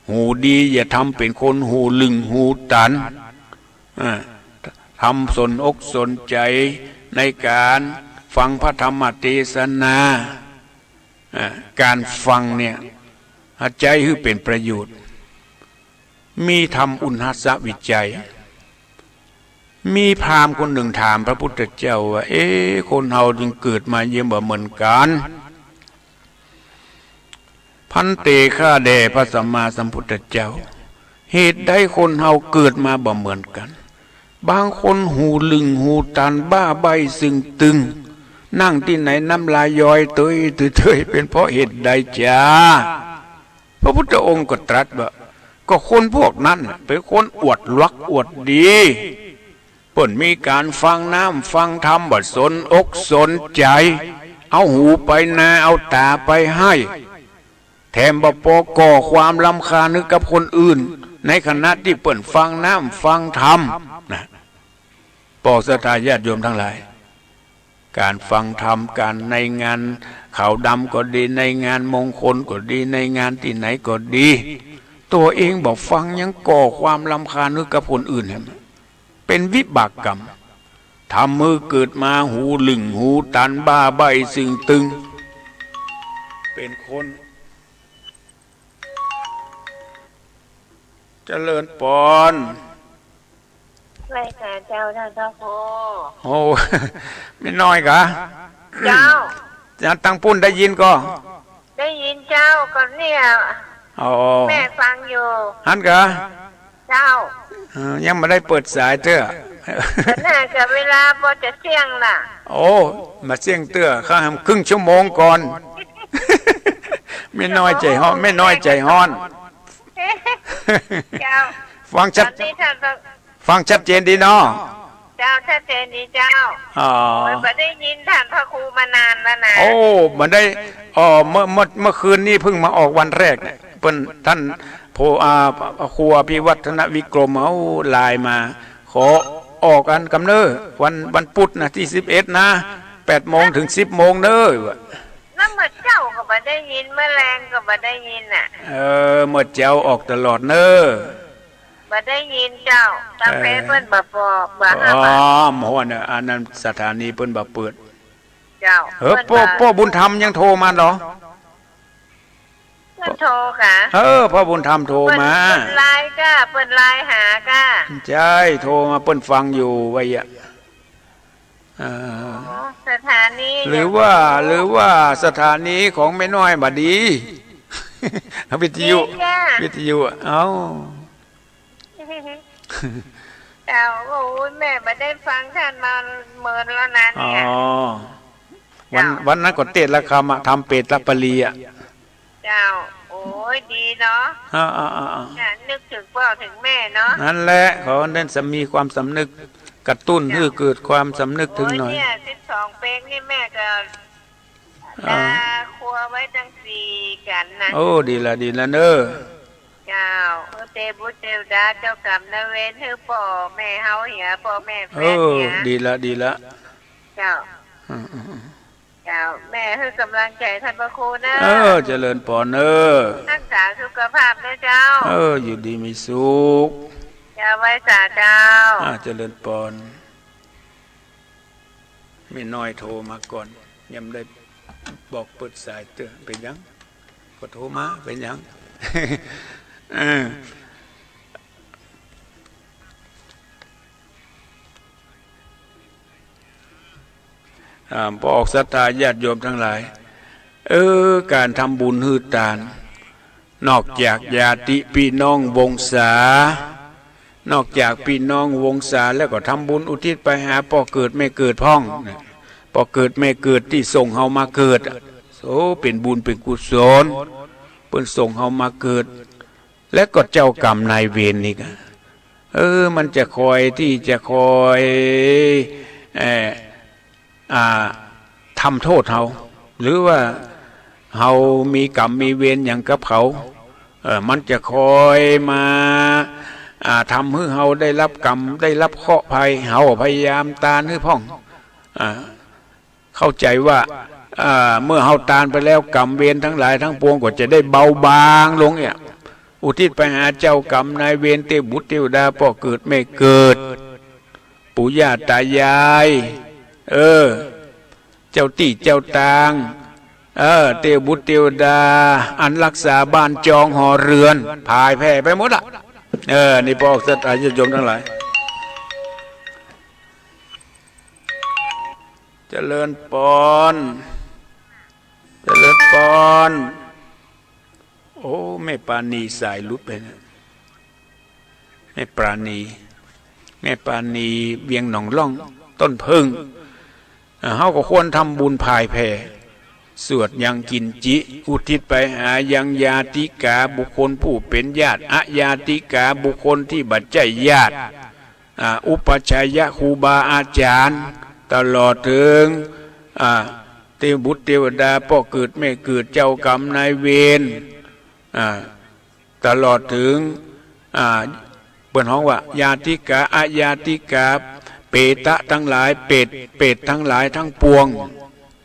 หูดีอย่าทำเป็นคนหูลึงหูตันทำสนอกสนใจในการฟังพระธรรมเทศนาการฟังเนี่ยใจคือเป็นประโยชน์มีทำอุณหสวิจัยมีพราหมณ์คนหนึ่งถามพระพุทธเจ้าว่าคนเฮาจึงเกิดมาเยี่ยมบ่เหมือนกันพันเตข้าแด่พระสัมมาสัมพุทธเจ้าเหตุใดคนเฮาเกิดมาบ่เหมือนกันบางคนหูลึงหูตันบ้าใบซึ่งตึงนั่งที่ไหนน้ำลายย้อยเตยเป็นเพราะเหตุใดจ้าพระพุทธองค์ก็ตรัสว่าก็คนพวกนั้นเป็นคนอวดลักอวดดีเปิ่นมีการฟังน้ำฟังธรรมบ่สนอกสนใจเอาหูไปนาเอาตาไปให้แถมบ่พอก่อความรำคาญกับคนอื่นในขณะที่เปิ่นฟังน้ำฟังธรรมนะปอกศรัทธาญาติโยมทั้งหลาย การฟังธรรมการในงานขาวดำก็ดีในงานมงคลก็ดีในงานที่ไหนก็ดี ตัวเองบอกฟังยังก่อความรำคาญให้กับคนอื่นเห็นไหมเป็นวิบากกรรมทำมือเกิดมาหูหลึงหูตันบ้าใบสึงตึงเป็นคนเจริญปอนรายการเจ้าท่านพระครูโอ้ไม่น้อยกะเจ้าจะตั้งปุ้นได้ยินก็ได้ยินเจ้าก่อนเนี่ยแม่ฟังอยู่ฮันกะเจ้ายังไม่ได้เปิดสายเต้อน่าจะเวลาพอจะเที่ยงน่ะโอ้มาเสี่ยงเตื้อข้าทำครึ่งชั่วโมงก่อนไม่น้อยใจฮ้อนไม่น้อยใจฮ้อนเจ้าฟังชัดฟังชัดเจนดีเนาะเจ้าชัดเจนดีเจ้าไม่ได้ยินท่านพระครูมานานแล้วนะโอ้มันได้เมื่อคืนนี้เพิ่งมาออกวันแรกเนี่ยเพิ่นท่านครูอภิวัฒนวิกรมเอาไลน์มาขอออกกันกำเนิดวันพุธนะที่11นะ8 โมงถึง10 โมงเด้อแล้วเมื่อเจ้าก็บ่ได้ยินเมื่อแรงก็บ่ได้ยินน่ะเมื่อเจ้าออกตลอดเน้อบ่ได้ยินเจ้าตาเพเพิ่นบ่บอกบ่ห้ามหมอน่ะอันนั้นสถานีเพิ่นบ่เปิดเจ้าพ่อบุญธรรมยังโทรมาเหรอเพิ่นโทรค่ะพ่อบุญธรรมโทรมาเปิ้นไลน์ก็เปิ้นไลน์หาก็ใช่โทรมาเปิ้นฟังอยู่ไว้อ่ะสถานีหรือว่าสถานีของแม่น้อยบ่ดีวิทยุเอ้าโอ้ยแม่บ่ได้ฟังท่านมาเมินแล้วนะเนี่ยวันนั้นก็เทศน์ละคำทำเป็ดละปลีอ่ะเจ้าโอ้ยดีเนาะนึกถึงพ่อถึงแม่เนาะนั่นแหละเขาเน้นมีความสำนึกกระตุ้นให้เกิดความสำนึกถึงหน่อยเนี่ย12 เป๊กนี่แม่ก็ครัวไว้ตั้ง4กันนะโอ้ดีละเน้อเจ้าเตบุเตวดาเจ้ากรรมนายเวรให้พ่อแม่เฮาเหียพ่อแม่แฟนเนี่ยดีละเจ้าแม่ให้กำลังใจท่านพระครูนะเจริญปอนรักษาสุขภาพด้วยเจ้าอยู่ดีมีสุขไว้สาเจ้าเจริญปอนไม่น้อยโทรมาก่อนยังได้บอกเปิดสายเตือนเป็นยังก็โทรมาเป็นยังพอออกศรัทธาญาติโยมทั้งหลายการทำบุญฮือทานนอกจากญาติพี่น้องวงศานอกจากพี่น้องวงศาแล้วก็ทำบุญอุทิศไปหาพ่อเกิดไม่เกิดพ่องพ่อเกิดไม่เกิดที่ส่งเฮามาเกิดเป็นบุญเป็นกุศลเพิ่นส่งเฮามาเกิดและก็เจ้ากรรมนายเวรนี่ก็มันจะคอยที่จะคอยทำโทษเฮาหรือว่าเฮามีกรรมมีเวรอย่างกับเขามันจะคอยมาทำให้เฮาได้รับกรรมได้รับเคราะห์ภัยเฮาพยายามตานให้พ่องเข้าใจว่าเมื่อเฮาตานไปแล้วกรรมเวรทั้งหลายทั้งปวงก็จะได้เบาบางลงเนี่ยอุทิศไปหาเจ้ากรรมนายเวรเทพบุตรเทวดาพ่อเกิดไม่เกิดปู่ย่าตายายเจ้าตี้เจ้าตางเทพบุตรเทวดาอันรักษาบ้านจองหอเรือนพายแผ่ไปหมดละนี่พ่อสัตย์ญาติโยมทั้งหลายเจริญปอนโอ้แม่ปานีสายลุดไปนะแม่ปานีเวียงหนองล่องต้นพึ่งเฮาก็ควรทำบุญพายแผ่สวดยังกินจิอุทิศไปหายังญาติกาบุคคลผู้เป็นญาติอญาติกาบุคคลที่บัดใจญาติอุปชัยยะครูบาอาจารย์ตลอดถึงเทพบุตรเทวดาพ่อเกิดไม่เกิดเจ้ากรรมนายเวรตลอดถึงเปิดห้องว่าญาติกาอญาติกา เปตะทั้งหลายเปรตทั้งหลายทั้งปวง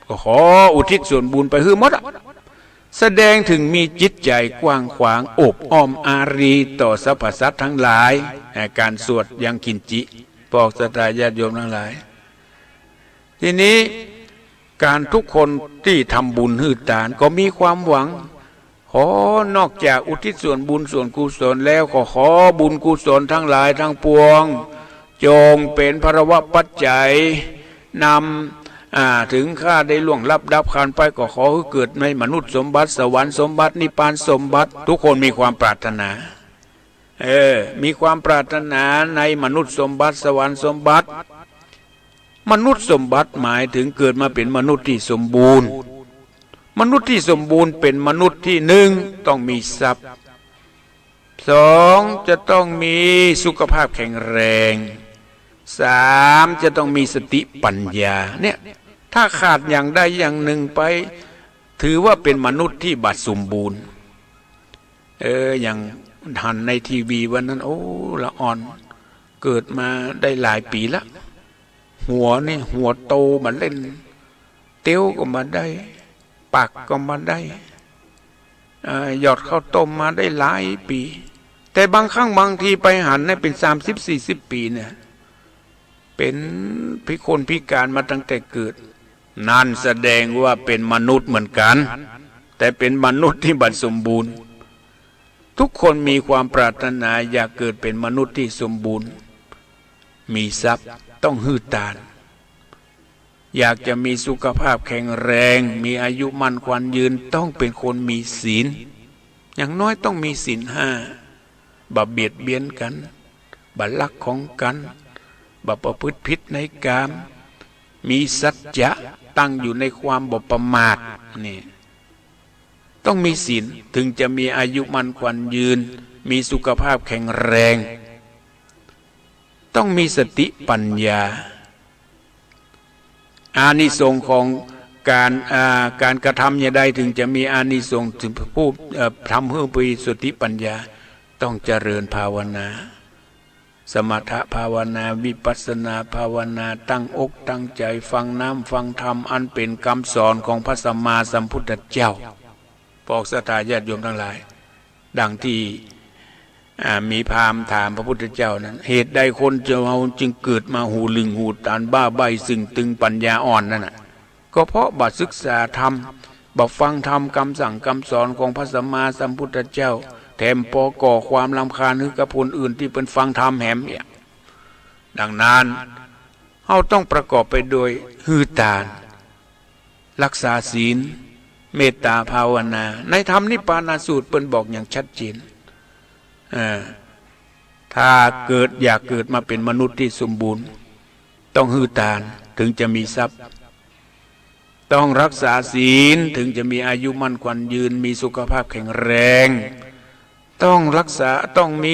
ก็ขออุทิศส่วนบุญไปให้หมดแสดงถึงมีจิตใจกว้างขวางอบอ้อมอารีต่อสรรพสัตว์ทั้งหลายการสวดยังกินจิบอกศรัทธาญาติโยมทั้งหลายทีนี้การทุกคนที่ทำบุญหื้อตานก็มีความหวังขอนอกจากอุทิศส่วนบุญส่วนกุศลแล้วก็ขอบุญกุศลทั้งหลายทั้งปวงจงเป็นภรวะปัจจัยนำถึงข้าได้ล่วงลับดับขันไปก็ขอให้เกิดในมนุษย์สมบัติสวรรค์สมบัตินิพพานสมบัติทุกคนมีความปรารถนามีความปรารถนาในมนุษย์สมบัติสวรรค์สมบัติมนุษย์สมบัติหมายถึงเกิดมาเป็นมนุษย์ที่สมบูรณ์มนุษย์ที่สมบูรณ์เป็นมนุษย์ที่หนึ่งต้องมีทรัพย์สองจะต้องมีสุขภาพแข็งแรงสามจะต้องมีสติปัญญาเนี่ยถ้าขาดอย่างใดอย่างหนึ่งไปถือว่าเป็นมนุษย์ที่บาดสมบูรณ์อย่างหันในทีวีวันนั้นโอ้ละอ่อนเกิดมาได้หลายปีละหัวโตมาเล่นเตี้ยวก็มาได้ปักก็มาได้หยอดข้าวต้มมาได้หลายปีแต่บางครั้งบางทีไปหันเป็น30-40 ปีเนี่ยเป็นพิการมาตั้งแต่เกิดนั่นแสดงว่าเป็นมนุษย์เหมือนกันแต่เป็นมนุษย์ที่บัดสมบูรณ์ทุกคนมีความปรารถนาอยากเกิดเป็นมนุษย์ที่สมบูรณ์มีทรัพย์ต้องหื้อตานอยากจะมีสุขภาพแข็งแรงมีอายุมั่นขวัญยืนต้องเป็นคนมีศีลอย่างน้อยต้องมีศีล5บ่เบียดเบียนกันบ่ลักของกันบ่ประพฤติผิดในกามมีสัจจะตั้งอยู่ในความบ่ประมาทนี่ต้องมีศีลถึงจะมีอายุมั่นขวัญยืนมีสุขภาพแข็งแรงต้องมีสติปัญญาอานิสงส์ของการกระทำอย่างใดถึงจะมีอานิสงส์ถึงผู้ทำให้มีสติปัญญาต้องเจริญภาวนาสมถภาวนาวิปัสสนาภาวนาตั้งอกตั้งใจฟังน้ำฟังธรรมอันเป็นคำสอนของพระสัมมาสัมพุทธเจ้าบอกศรัทธาญาติโยมทั้งหลายดังที่มีพราหมณ์ถามพระพุทธเจ้านั้นเหตุใดคนเราจึงเกิดมาหูลึงหูตานบ้าใบซึ่งตึงปัญญาอ่อนนั่นน่ะก็เพราะบัดศึกษาธรรมบัดฟังธรรมคำสั่งคำสอนของพระสัมมาสัมพุทธเจ้าแถมพอก่อความรำคาญให้กับคนอื่นที่เป็นฟังธรรมแหมเนี่ยดังนั้นเราต้องประกอบไปโดยหื้อตานรักษาศีลเมตตาภาวนาในธรรมนิพพานาสูตรเปิ้นบอกอย่างชัดเจนถ้าอยากเกิดมาเป็นมนุษย์ที่สมบูรณ์ต้องหื้อตานถึงจะมีทรัพย์ต้องรักษาศีลถึงจะมีอายุมั่นขวัญยืนมีสุขภาพแข็งแรงต้องรักษาต้องมี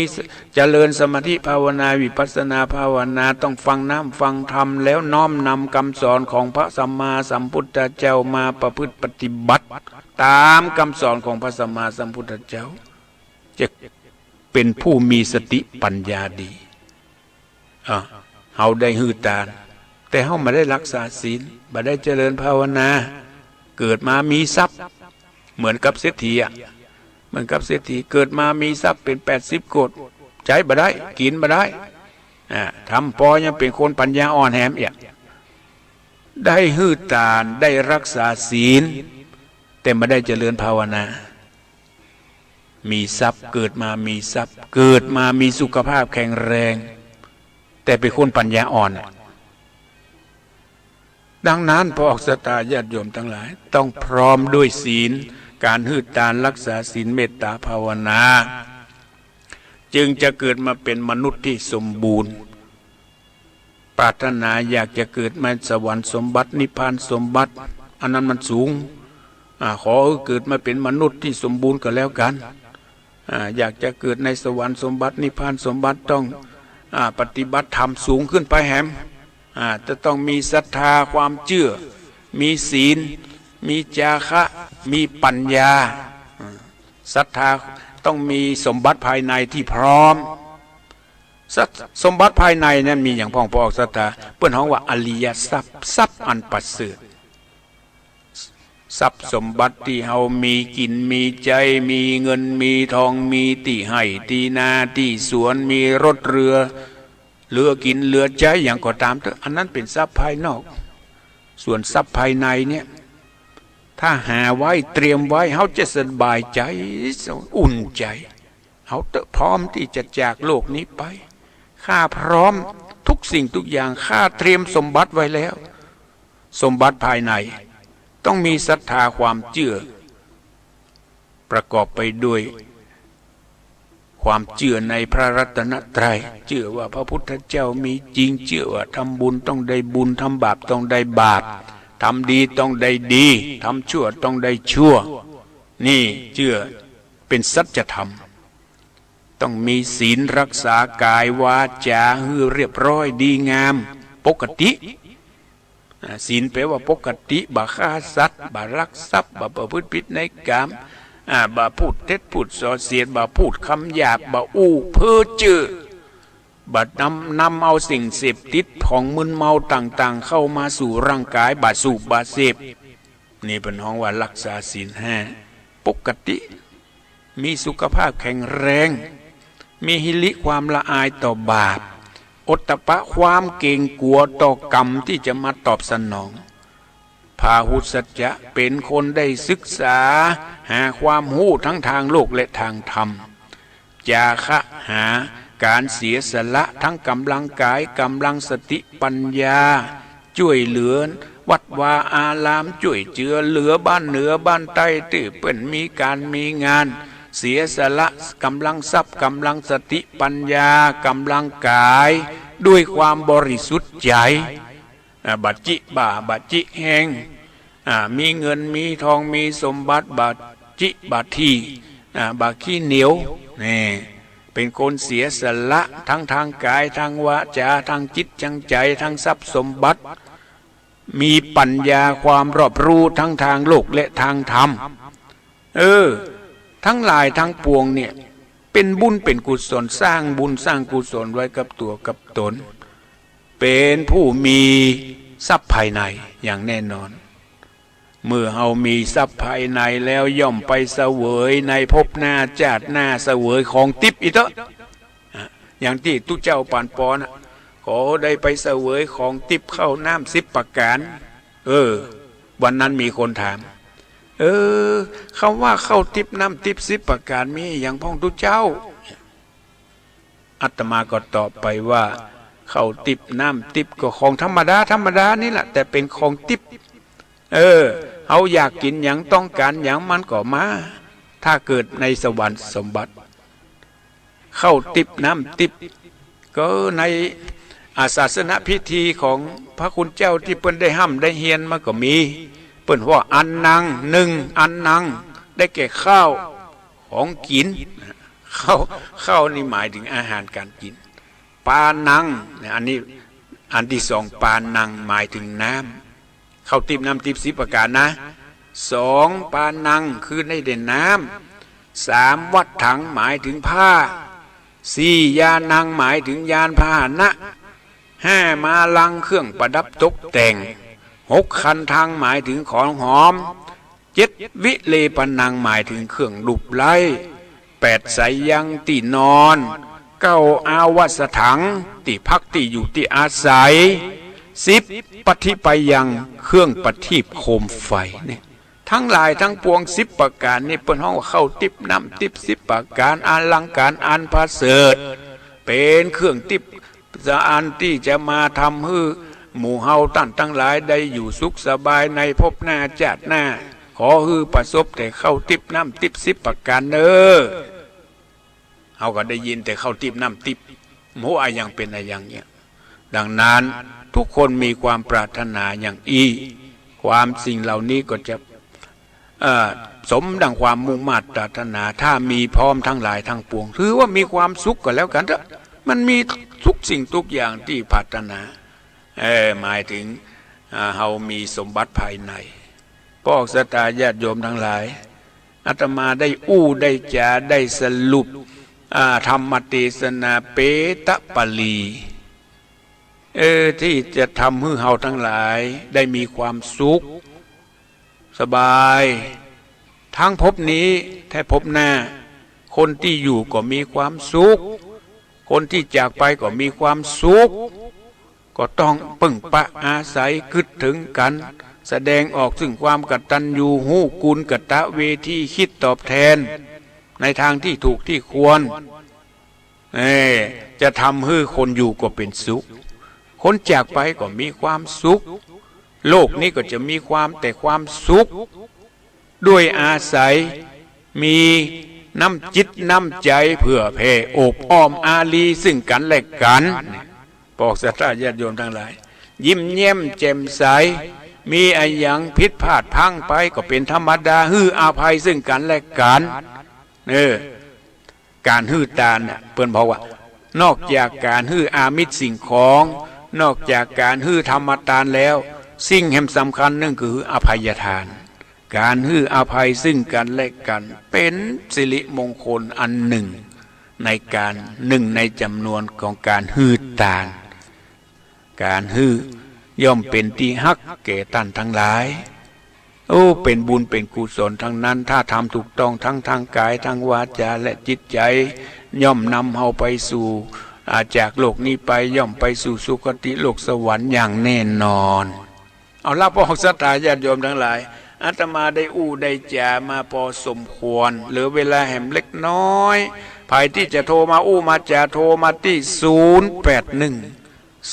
เจริญสมาธิภาวนาวิปัสสนาภาวนาต้องฟังน้ำฟังธรรมแล้วน้อมนำคำสอนของพระสัมมาสัมพุทธเจ้ามาประพฤติปฏิบัติตามคำสอนของพระสัมมาสัมพุทธเจ้าจะเป็นผู้มีสติปัญญาดีเฮาได้หื้อตานแต่เฮาไม่ได้รักษาศีลไม่ได้เจริญภาวนาเกิดมามีทรัพย์เหมือนกับเศรษฐีเหมือนกับเศรษฐีเกิดมามีทรัพย์เป็น80 โกฏใช้บ่ได้กินบ่ได้ทำพอยังเป็นคนปัญญาอ่อนแหมได้หื้อตานได้รักษาศีลแต่ไม่ได้เจริญภาวนามีทรัพย์เกิดมามีทรัพย์เกิดมามีสุขภาพแข็งแรงแต่เป็นคนปัญญาอ่อนดังนั้นพอออกศรัทธาญาติโยมทั้งหลายต้องพร้อมด้วยศีลการหื้อตานรักษาศีลเมตตาภาวนาจึงจะเกิดมาเป็นมนุษย์ที่สมบูรณ์ปรารถนาอยากจะเกิดมาสวรรค์สมบัตินิพพานสมบัติอันนั้นมันสูงขอเกิดมาเป็นมนุษย์ที่สมบูรณ์ก็แล้วกันอยากจะเกิดในสวรรค์สมบัตินิพพานสมบัติต้องปฏิบัติธรรมสูงขึ้นไปแหมจะต้องมีศรัทธาความเชื่อมีศีลมีจาคะมีปัญญาศรัทธาต้องมีสมบัติภายในที่พร้อม สมบัติภายในนั้นมีอย่างพ่องพอออกศรัทธาเปิ้นฮ้องว่าอริยทรัพย์ทรัพย์อันประเสริฐทรัพย์สมบัติที่เฮามีกินมีใจมีเงินมีทองมีที่ให้ที่นาที่สวนมีรถเรือเหลือกินเหลือใจอย่างก็ตามเถอะอันนั้นเป็นทรัพย์ภายนอกส่วนทรัพย์ภายในเนี่ยถ้าหาไว้เตรียมไว้เฮาจะสบายใจอุ่นใจเฮาพร้อมที่จะจากโลกนี้ไปข้าพร้อมทุกสิ่งทุกอย่างข้าเตรียมสมบัติไว้แล้วสมบัติภายในต้องมีศรัทธาความเชื่อประกอบไปด้วยความเชื่อในพระรัตนตรัยเชื่อว่าพระพุทธเจ้ามีจริงเชื่อว่าทำบุญต้องได้บุญทำบาปต้องได้บาปทำดีต้องได้ดีทำชั่วต้องได้ชั่วนี่เชื่อเป็นสัจธรรมต้องมีศีลรักษากายวาจาให้เรียบร้อยดีงามปกติศีลแปลว่าปกติบ่ฆ่าสัตว์บ่ลักทรัพย์บ่ประพฤติผิดในกามบ่พูดเท็จพูดส่อเสียดบ่พูดคำหยาบบ่อู้เพ้อเจ้อบ่นำเอาสิ่งเสพติดของมึนเมาต่างๆเข้ามาสู่ร่างกายบ่สูบบ่เสพนี่เป็นห้องว่ารักษาศีล5ปกติมีสุขภาพแข็งแรงมีหิริความละอายต่อบาปอตตปะความเกรงกลัวต่อกรรมที่จะมาตอบสนองพาหุสัจจะเป็นคนได้ศึกษาหาความรู้ทั้งทางโลกและทางธรรมจาคะหาการเสียสละทั้งกำลังกายกำลังสติปัญญาช่วยเหลือวัดวาอารามช่วยเจือเหลือบ้านเหนือบ้านใต้ตื้อเปิ้นมีการมีงานเสียสละกำลังทรัพย์กำลังสติปัญญากำลังกายด้วยความบริสุทธิ์ใจบัดจิบ่าบัดจิแหงมีเงินมีทองมีสมบัติบัดจิบัดทีบัดขี้เหนียวนี่เป็นคนเสียสละทั้งทางกายทางวาจาทางจิตทางใจทางทรัพย์สมบัติมีปัญญาความรอบรู้ทั้งทางโลกและทางธรรมทั้งหลายทั้งปวงเนี่ยเป็นบุญเป็นกุศลสร้างบุญสร้างกุศลไว้กับตัวกับตนเป็นผู้มีทรัพย์ภายในอย่างแน่นอนเมื่อเฮามีทรัพย์ภายในแล้วย่อมไปเสวยในภพหน้าชาติหน้าเสวยของทิพย์อีเถอะอย่างที่ทุกเจ้าปานปอนะขอได้ไปเสวยของทิพย์เข้าน้ำ10 ประการวันนั้นมีคนถามคำว่าเข้าทิพย์น้ำทิพย์10 ประการมีอย่างพ่องทุกเจ้าอาตมาก็ตอบไปว่าเข้าทิพย์น้ำทิพย์ก็ของธรรมดานี่แหละแต่เป็นของทิพย์เอาอยากกินอย่างต้องการอย่างมันก็มาถ้าเกิดในสวรรค์สมบัติเข้าทิพย์น้ำทิพย์ก็ในศาสนพิธีของพระคุณเจ้าที่เปิ้นได้ห้ำได้เฮียนมาก็มีเปิ้นว่าอันนัง1อันนังได้แก่ข้าวของกินข้าวนี่หมายถึงอาหารการกินปานังอันนี้อันที่2ปานังหมายถึงน้ำข้าวทิพย์น้ำทิพย์10 ประการนะ2ปานังคือได้เด่นน้ำ3วัดถังหมายถึงผ้า4ยานังหมายถึงยานพาหนะ5มาลังเครื่องประดับตกแต่ง6คันทางหมายถึงของหอม7วิเลปนังหมายถึงเครื่องดุบไล้8สายยังที่นอน9อาวาสถังที่พักที่อยู่ที่อาศัย10ปฏิปยังเครื่องประทีปโคมไฟเนี่ยทั้งหลายทั้งปวง10 ประการนี่เปิ้นฮ้องว่าเข้าทิพย์น้ำทิพย์10 ประการอลังการอันประเสริฐเป็นเครื่องทิพย์อันที่จะมาทำให้หมู่เฮาทั้งหลายได้อยู่สุขสบายในภพหน้าชาติหน้าขอให้ประสบแต่เข้าทิพย์น้ำทิพย์10 ประการเด้อเฮาก็ได้ยินแต่เข้าทิพย์น้ำทิพย์โมอะยังเป็นอะอย่างเนี่ยดังนั้นทุกคนมีความปรารถนาอย่างความสิ่งเหล่านี้ก็จะสมดังความมุ่งมั่นปรารถนาถ้ามีพร้อมทั้งหลายทั้งปวงถือว่ามีความสุขก็แล้วกันเถอะมันมีทุกสิ่งทุกอย่างที่ปรารถนาหมายถึงเฮามีสมบัติภายในพวกศรัทธาญาติโยมทั้งหลายอาตมาได้ได้จาได้สรุป ธรรมเทศนาเปตปลีที่จะทำให้เฮาทั้งหลายได้มีความสุขสบายทั้งภพนี้แท้ภพหน้าคนที่อยู่ก็มีความสุขคนที่จากไปก็มีความสุขก็ต้องปึ่งปะอาศัยคิดถึงกันแสดงออกซึ่งความกตัญญูฮู้กุลกตเวทีคิดตอบแทนในทางที่ถูกที่ควรจะทำให้คนอยู่ก็เป็นสุขคนจากไปก็มีความสุขโลกนี้ก็จะมีแต่ความสุขด้วยอาศัยมีน้ำจิตน้ำใจเพื่อแผ่โอบอ้อมอารีซึ่งกันและกันบอกศรัทธาญาติโยมทั้งหลายยิ้มแย้มแจ่มใสมีอะไรอย่างผิดพลาดพังไปก็เป็นธรรมดาฮื้ออาภัยซึ่งกันและกันการฮื้อตาลเปิ้นบอกว่านอกจากการฮื้ออามิตรสิ่งของนอกจากการฮื้อธรรมทานแล้วสิ่งแห่งสำคัญนั่นคืออภัยทานการฮื้ออภัยซึ่งกันและกันเป็นสิริมงคลอันหนึ่งในจำนวนของการฮื้อตาลการฮื้อย่อมเป็นที่ฮักแก่ท่านทั้งหลายเป็นบุญเป็นกุศลทั้งนั้นถ้าทำถูกต้องทั้งทางกายทางวาจาและจิตใจย่อมนำเฮาไปสู่จากโลกนี้ไปย่อมไปสู่สุคติโลกสวรรค์อย่างแน่นอนเอาละพวกศรัทธาญาติโยมทั้งหลายอาตมาได้ได้จามาพอสมควรเหลือเวลาแห่มเล็กน้อยภายที่จะโทรมามาจะโทรมาที่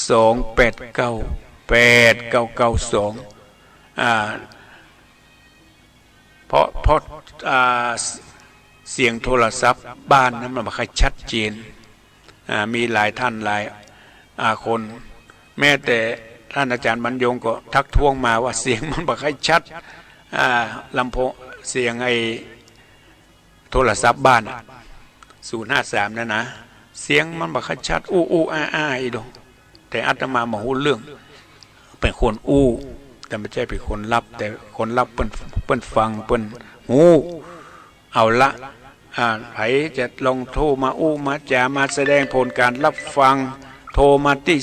0812898992เพราะเสียงโทรศัพท์บ้านนั้นมันไม่ค่อยชัดเจนมีหลายท่านหลายคนแม้แต่ท่านอาจารย์บรรยงก็ทักท้วงมาว่าเสียงมันไม่ค่อยชัดลำโพงเสียงโทรศัพท์บ้าน053นะเสียงมันไม่ค่อยชัดอ้าอีดงแต่อาตมามาหูเรื่องเป็นคนแต่ไม่ใช่เป็นคนรับแต่คนรับเปิ้นฟังเปิ้นหูเอาละไผจะลองโทรมามาจะมาแสดงผลการรับฟังโทรมาที่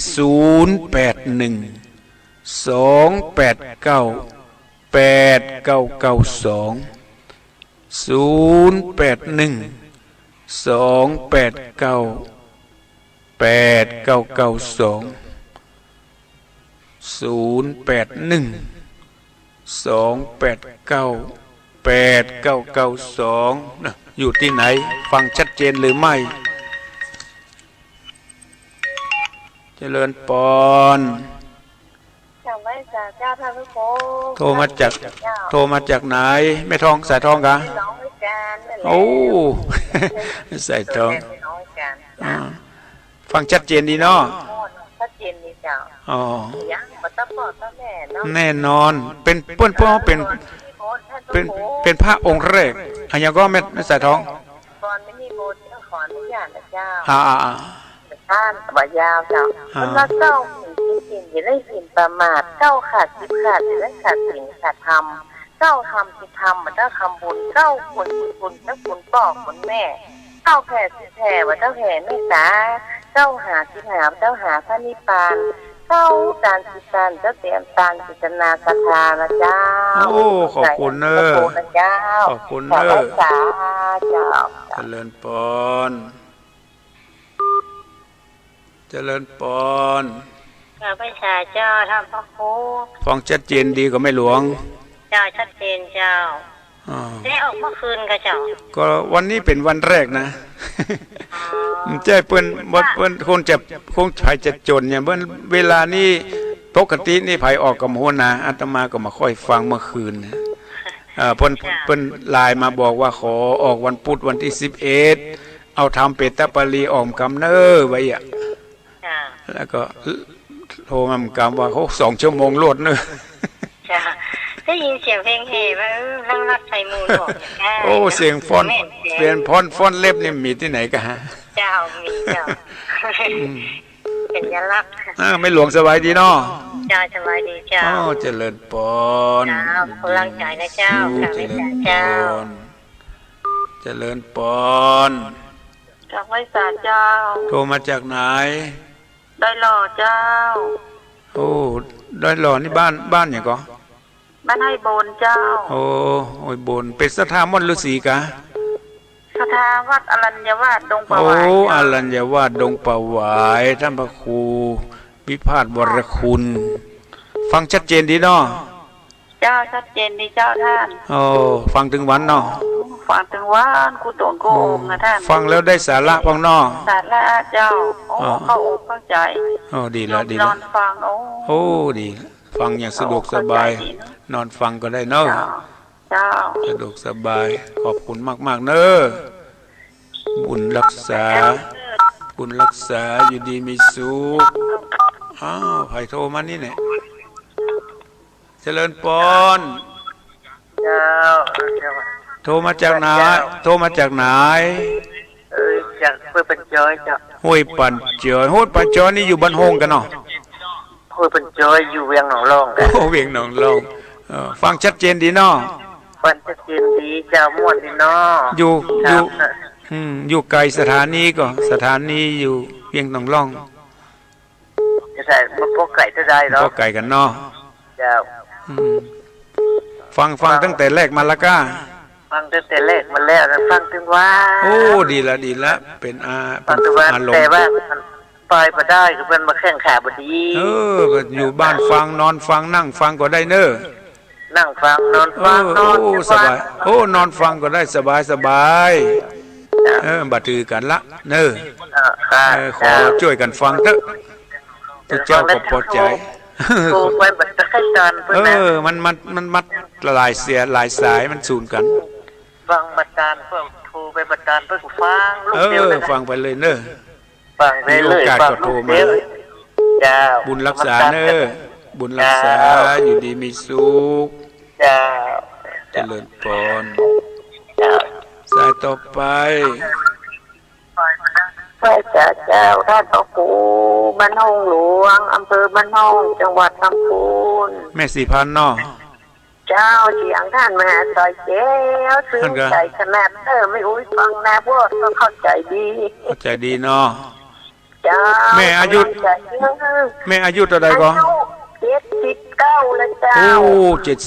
อยู่ที่ไหนฟังชัดเจนหรือไม่เจริญปอนโทรมาจากไหนแม่ทองสายทองกะสายทองฟังชัดเจนดีเนาะชัดเจนดีจ้ะแน่นอนเป็นเปิ้นเป็นพระองค์แรกอันยังก็ไม่สายทองก่อนไม่มีโบสถ์ขออนุญาตนะเจ้าท่านบ่ยาวเจ้ามันว่าเก้าหินอย่าได้หินประมาทเก้าขาดสิบขาดอย่าได้ขาดศีลขาดธรรมเก้าทำสิทำมันต้องทำบุญเก้าคุณเจ้าคุณพ่อคุณแม่เก้าแผ่สิแผ่ว่าเจ้าแผ่เมตตาเก้าหาสิหาเจ้าหาพระนิพพานเก้าตานสิตานเจ้าเตรียมตานจิตนาศรัทธานะเจ้าขอบคุณเนอะขอบคุณเนอะเจ้าเจริญปอนเจริญปอนพระชาเจ้าท่านพระครูฟังชัดเจนดีก็ไม่หลวงเจ้าชัดเจนเจ้าได้ออกเมื่อคืนก็เจ้าก็วันนี้เป็นวันแรกนะเจ้าเปิ้นคงไผจะจนเนี่ยเวลานี้ปกตินี่ไผออกกับโหนาอาตมาก็มาค่อยฟังเมื่อคืนเพิ่นไลน์มาบอกว่าขอออกวันพุธวันที่11เอาทำเปตปลีออมกำเน้อไว้แล้วก็โทรมากำว่าเขา2 ชั่วโมงโลดเนอะได้ยินเสียงเพลงเฮว่าลังรักไทยมูลบอกเสียงฟอนเปลี่ยนฟอนเล็บนี่มีที่ไหนกันฮะเจ้ามีเจ้าเป็นยันรักไม่หลวงสบายดีเนาะเจ้าสบายดีเจ้าเจริญปอนเจ้าพลังใจนะเจ้าเจริญปอนเจริญปอน จากไว้สาเจ้า โทรมาจากไหน ได้หล่อเจ้า โอ้ได้หล่อนี่บ้านอย่างก็ บ้านให้โบนเจ้า โอ้ยบนเป็นสถามอนฤาษีกะ สถาวัดอรัญญวาสดงประ โอ้ วาย อรัญญวาสดงประหวายท่านพระครูวิพาทวรคุณ ฟังชัดเจนดีเนาะ เจ้าชัดเจนดีเจ้าท่าน โอ้ฟังถึงวันเนาะ ฟังถึงว่านกูตวงโกงนะท่าน ฟังแล้วได้สาระพังเนาะ สาระเจ้าโอ้เข้าอกเข้าใจ โอ้ดีแล้วดี น แล้ อ วน ฟังโอ้ โอ้ดีฟังอย่างสะดวกสบาย นอนฟังก็ได้เนาะ เจ้า สะดวกสบายขอบคุณมากๆเนอะบุญรักษา บุญรักษาอยู่ดีมีสุขอ้าวไผ่โทรมานี่เนี่ยเจริญปอน เจ้า โทรมาจากไหนโทรมาจากไหน จากเพื่อเป็นจอยเจ้า ห้วยปันเจอห้วยปันเจอนี่อยู่บ้านโฮงกันเนาะ เพื่อเป็นจอยอยู่เวียงหนองรองกัน โอ้เวียงหนองลองฟังชัดเจนดีเนาะ ฟันจะกินดีเจ้าม่วนดีเนาะ อยู่ไกลสถานีก็สถานีอยู่เวียงหนองลอง จะใส่มาพกไก่จะได้เนาะ ก็ไกลกันเนาะ เจ้า อืมฟังตั้งแต่แรกมาละก้า ฟังตั้งแต่แรกมาแล้วนะฟังถึงว่า โอ้ดีละเป็นฟังถึงว่า อารม แต่ ณ์ ว่ามันปล่อยมาได้ก็เป็นมาแข่งขาบดี ก็อยู่บ้านฟังนอนฟังนั่งฟังก็ได้เนอะ นั่งฟังนอนฟังนอน สบายนอนฟังก็ได้สบายบัดถือกันละเนอะขอช่วยกันฟังเถอะพระเจ้าก็พอใจ กูไปบัดตะไคร้ตอนเพื่อนนะ มันมัดหลายเสียหลายสายมันสูญกัน ฟังบัดตานเพื่อโทรไปบัดตานเพื่อฟังลูกเดียวนะ ฟังไปเลยเนอะ ฟังได้เลย มีโอกาส ฟัง ก็โทร ลูก มา เดียวเจ้า บุญรักษาเนอะบุญรักษาอยู่ดีมีสุข เจ้า เจริญพร เจ้า สายต่อไป พระเจ้าท่านพระครูบ้านห้องหลวงอำเภอบ้านห้องจังหวัดลำพูน แม่สี่พันเนาะ เจ้าเสียงท่านมาต่อยเจ้าซึ้งใจขนาดไม่อุ้ยฟังนะพวกก็เข้าใจดี เข้าใจดีเนาะ เจ้า แม่อายุเท่าใดก็ 79แล้วเจ้า โอ้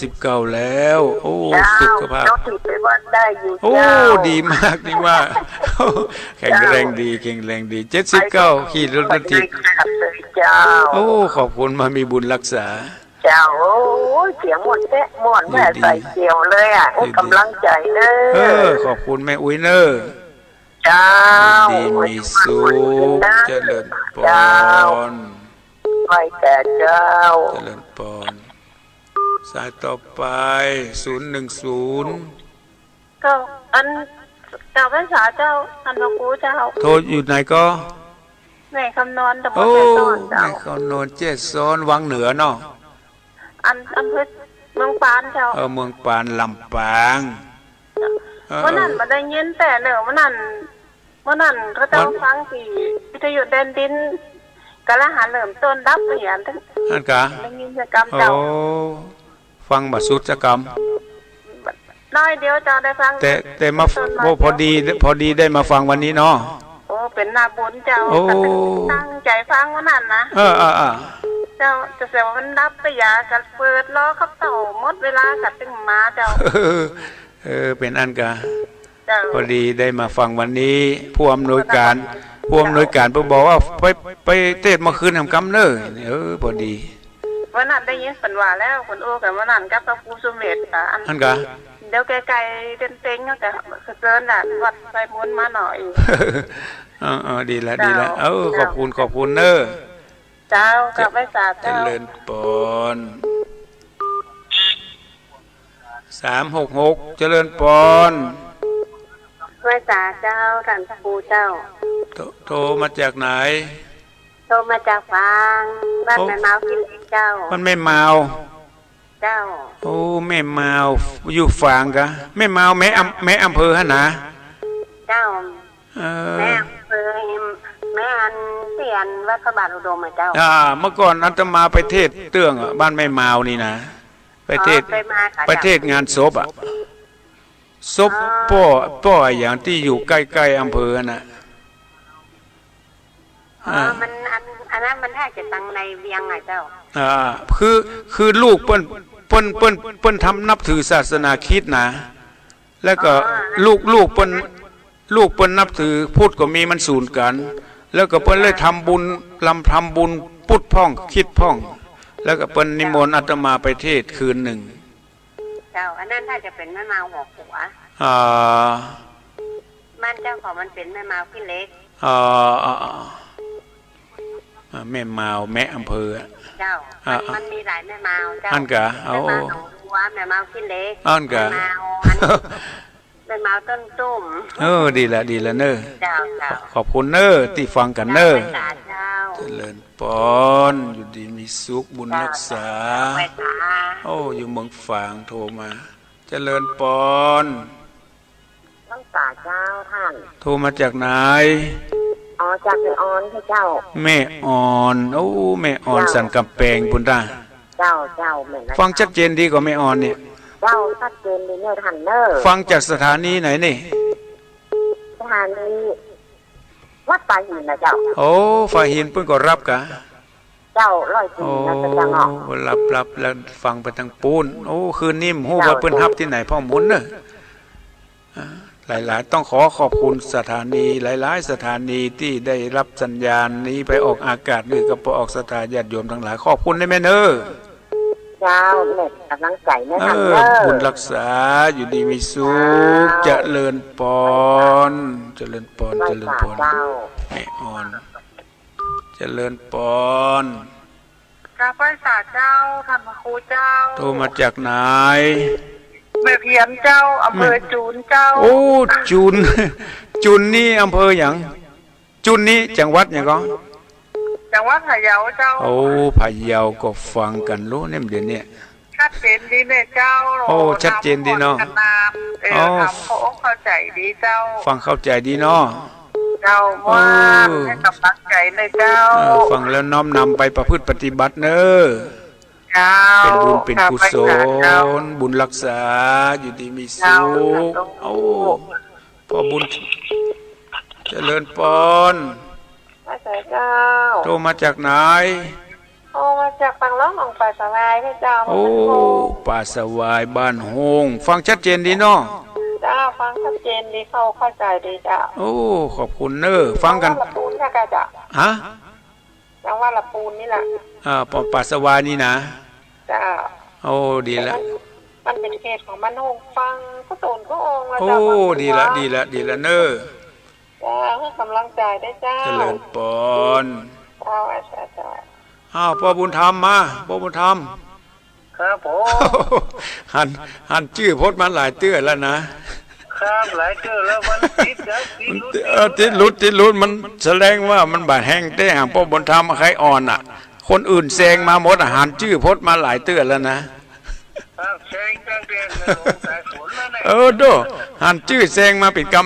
79แล้วโอ้สุขภาพ น้องติดไปวัดได้อยู่ โอ้ เจ้า ดีมากแข็งแรงดี79ขี่รถติด เจ้า โอ้ขอบคุณมามีบุญรักษา เจ้าโอ้เสียงหมดแม่ใส่เกี่ยวเลยอ่ะกำลังใจเนอ ขอบคุณแม่อุ้ยเนอ เจ้า ดีมีสุขเจริญพร ไปแต่เจ้า เจริญพรสายต่อไป010ก็อันเจ้าพรรษาเจ้าท่านพระครูเจ้า โทรอยู่ไหนก็ แม่คำนอนตะบน โอ้ แม่ต้อนเจ้า แม่เขาโนนเจ็ดโซนวังเหนือเนาะ อันเพื่อเมืองปานเจ้า เมืองปานลำปางวันนั้นมาได้ยินแต่เนอะวันนั้นก็เจ้าฟังที่วิทยุแดนดินกะละหันเริ่มต้นดับเหรียญทั้ง นั่นกะ ได้ยินกรรมเจ้า ฟังบัดสุดกรรม น้อยเดียวเจ้าได้ฟัง แต่มาพอดีได้มาฟังวันนี้เนาะ โอ้เป็นนาบุญเจ้า โอ้ ตั้งใจฟังวันนั้นนะเจ้าจะเสียว่ามันดับไปยากัดเปิดล้อขับเต่าหมดเวลากัดตึงมาเจ้า เป็นอันกะ เจ้า พอดีได้มาฟังวันนี้ผู้อำนวยการเพิ่งบอกว่าไปเทศมาคืนทำกำเนิดพอดี วันนั้นได้ยินสันว่าแล้วคนโอ้กับวันนั้นกับพระครูสุเมธอันกะ เดี๋ยวไกลๆเต็งๆก็จะเกินน่ะวัดไปมุนมาหน่อย ดีแล้วขอบคุณเนอะ เจ้ากับไม่สา เจ เจ้า ริญปอน366เจริญปอน ไม่สาเจ้าท่านพระครูเจ้า โทรมาจากไหน โทรมาจากฟางบ้านแม่เมากินเจ้า มันไม่เมา เจ้า โอ้แม่เมาอยู่ฝางกะแม่เมาแม่อำเภอฮะนะ เจ้าแม่แม่อันเสียนวัดพระบาทอุดมเจ้า เมื่อก่อนอาตมาไปเทศเตื้องบ้านแม่เมานี่นะไปเทศงานศพศพพ่ออย่างที่อยู่ใกล้ๆอำเภอน่ะ มันอันนั้นมันถ้าจะตังในเวียงไงเจ้าคือลูกเปิ้นทำนับถือศาสนาคริสต์นะแล้วก็ลูกเปิ้นนับถือพุทธก็มีมันศูนย์กัน แล้วก็เปิ้นเลยทำบุญทำบุญพุทธพ่องคริสต์พ่อง แล้วก็เปิ้นนิมนต์อาตมาไปเทศคืนหนึ่งเจ้าอันนั้นถ้าจะเป็นแม่เมาหัวหัวมันเจ้าของมันเป็นแม่เมาพี่เล็กแม่เมาแม่อำเภอเจ้ามันมีหลายแม่เมาเจ้าอันกะเอาแม่เมาหัวแม่เมาพี่เล็กอันกะแม่เมาต้นตุ้มดีละเนอขอบคุณเนอที่ฟังกันเนอเจริญปอนอยู่ดีมีสุขบุญรักษาอยู่เมืองฝางโทรมาเจริญปอนตั้งตาเจ้าท่านโทรมาจากไหนจากแม่ออนพี่เจ้าแม่อ่อนแม่อ่อนสันกำแพงบุญตาเจ้าแม่ฟังชัดเจนดีกว่าแม่อ่อนเนี่ยเจ้าชัดเจนดีเนี่ยท่านเนอฟังจากสถานีไหนนี่สถานีวัดป่าหินนะเจ้าฝ่ายหินเพิ่งก็รับกะเจ้า100 ปีนะจังอ๋อรับแล้วฟังไปทางปูนคืนนี้ฮู้ว่าเพิ่นรับที่ไหนพ่อหมุนเนอะหลายๆต้องขอบคุณสถานีหลายๆสถานีที่ได้รับสัญญาณนี้ไปออกอากาศหรือก็ไปออกสถานญาติโยมทั้งหลายขอบคุณได้แม่เนอเจ้าเน็ตกำลังใจแม่ทำบุญรักษาอยู่ดีมีสุขเจริญปอนแม่อ่อนเจริญปอนกราบไหว้ศาลเจ้าท่านพระครูเจ้าโทรมาจากไหนแม่เพียรเจ้าอำเภอจูนเจ้าจูนนี่อำเภออย่างจูนนี่จังหวัดอย่างก็จังหวัดพะเยาเจ้าพะเยาก็ฟังกันรู้เนี่ยเดี๋ยวนี้ชัดเจนดีแม่เจ้าชัดเจนดีเนาะเข้าใจดีเจ้าฟังเข้าใจดีเนาะเจ้าว่าให้กำลังใจเลยเจ้าฟังแล้วน้อมนำไปประพฤติปฏิบัติเนอเป็นบุญเป็นกุศลบุญรักษาอยู่ดีมีสุขพอบุญเจริญปอนโทรมาจากไหนมาจากฝั่งล้อมของป่าสวายพระเจ้าป่าสวายบ้านโฮงฟังชัดเจนดีเนาะจ้าฟังชัดเจนดีเข้าใจดีจ้าขอบคุณเนอฟังกันละปูนค่ะจ้าจังว่าละปูนนี่แหละป่าสวายนี่นะจ้าดีแล้วมันเป็นเขตของมันโฮงฟังก็ตูนก็องแล้วจ้าดีละเนอจ้าให้กำลังใจได้จ้าเจริญปอนพ่อบุญธรรมมาพ่อบุญธรรมครับผมหันชื่อพจน์มาหลายเตื้อแล้วนะครับหลายเตื้อแล้วมันติดลุดมันแสดงว่ามันบาดแห้งได้หางพ่อบุญธรรมใครอ่อนคนอื่นแซงมาหมดหันชื่อพจน์มาหลายเตื้อแล้วนะแซงตั้งแต่สายฝนแล้วดูหันชื่อแซงมาเป็นกรรม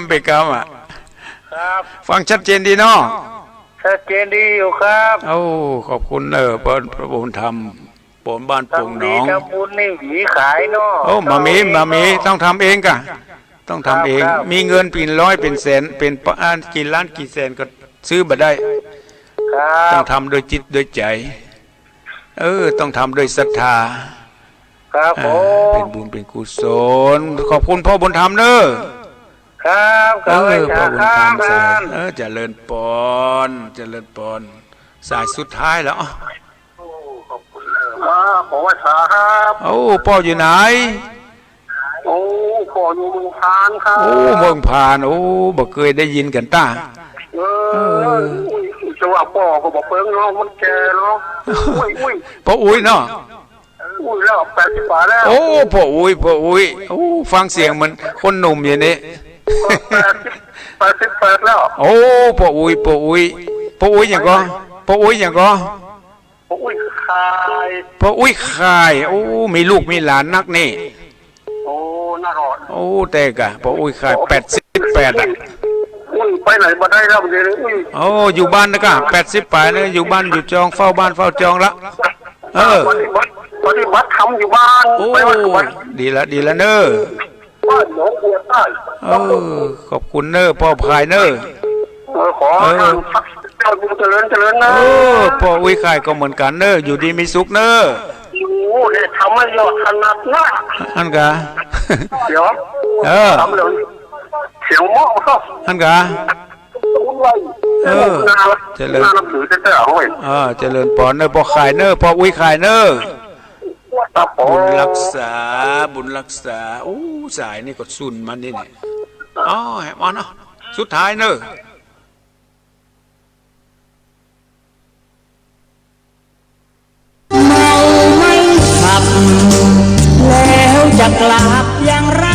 ฟังชัดเจนดีเนาะชัดเจนดีอยู่ครับขอบคุณพระบุญธรรมปนบ้านปงหนองทำบุญนี่หวีขายเนาะมามีต้องทำเองกะต้องทำเองมีเงินเป็น100เป็นแสนเป็นกี่ล้านกี่แสนก็ซื้อมาได้ต้องทำโดยจิตโดยใจต้องทำโดยศรัทธาครับเป็นบุญเป็นกุศลขอบคุณพ่อบุญธรรมเนอะครับพ่อบุญธรรมเจริญปอนสายสุดท้ายแล้วขอว่าครับพ่ออยู่ไหนพ่ออยู่เมืองพานครับเมืองพานบ่เคยได้ยินกันตาจะว่าพ่อก็บอกเพิ่งเนาะมันแก่เนาะพ่ออุ้ยเนาะแล้ว80 ปีแล้วพ่ออุ้ยฟังเสียงมันคนหนุ่มอย่างนี้88แล้วพ่ออุ้ยอย่างก็พ่ออุ้ยคายมีลูกมีหลานนักนี่น่ารอดแต่กะพ่ออุ้ยคาย88ไปไหนมาได้แล้วเดี๋ยวนี้อยู่บ้านนะกะ80 ปีนะอยู่บ้านอยู่จองเฝ้าบ้านเฝ้าจองละปฏิบัติธรรมอยู่บ้านดีละเนอบ้านหนองบัวใต้ขอบคุณเนอพ่อพายเนอขอท่านพักเต จ้าบุญเจริญเนอะ โอ้พ่ออุ้ยไข่ก็เหมือนกันเนอะอยู่ดีมีสุขเนอะ โอ้เนี่ยทำไม่ยอดขนาดน่ะ อันกะ เดี๋ยว เออ ทำเลยเสียงหม้อเขา อันกะ เออเจริญ หน้าหนังสือจะเจอเอาไว้ เจริญปอนเนอะพ่อไข่เนอะพ่ออุ้ยไข่เนอะ ตาปอ บุญรักษาบุญรักษาโอ้สายนี่ก็สุนมันนี่เนี่ยอ๋อแหมอนเนาะสุดท้ายเนอะ เมาไม่ขับ แล้วจะกลับอย่างไร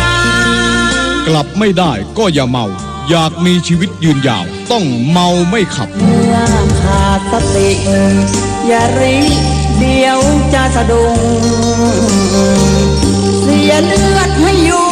กลับไม่ได้ก็อย่าเมา อยากมีชีวิตยืนยาว ต้องเมาไม่ขับ เมื่อขาดสติ อย่ารีเดี๋ยวจะสะดุ้งเสียเลือดให้อยู่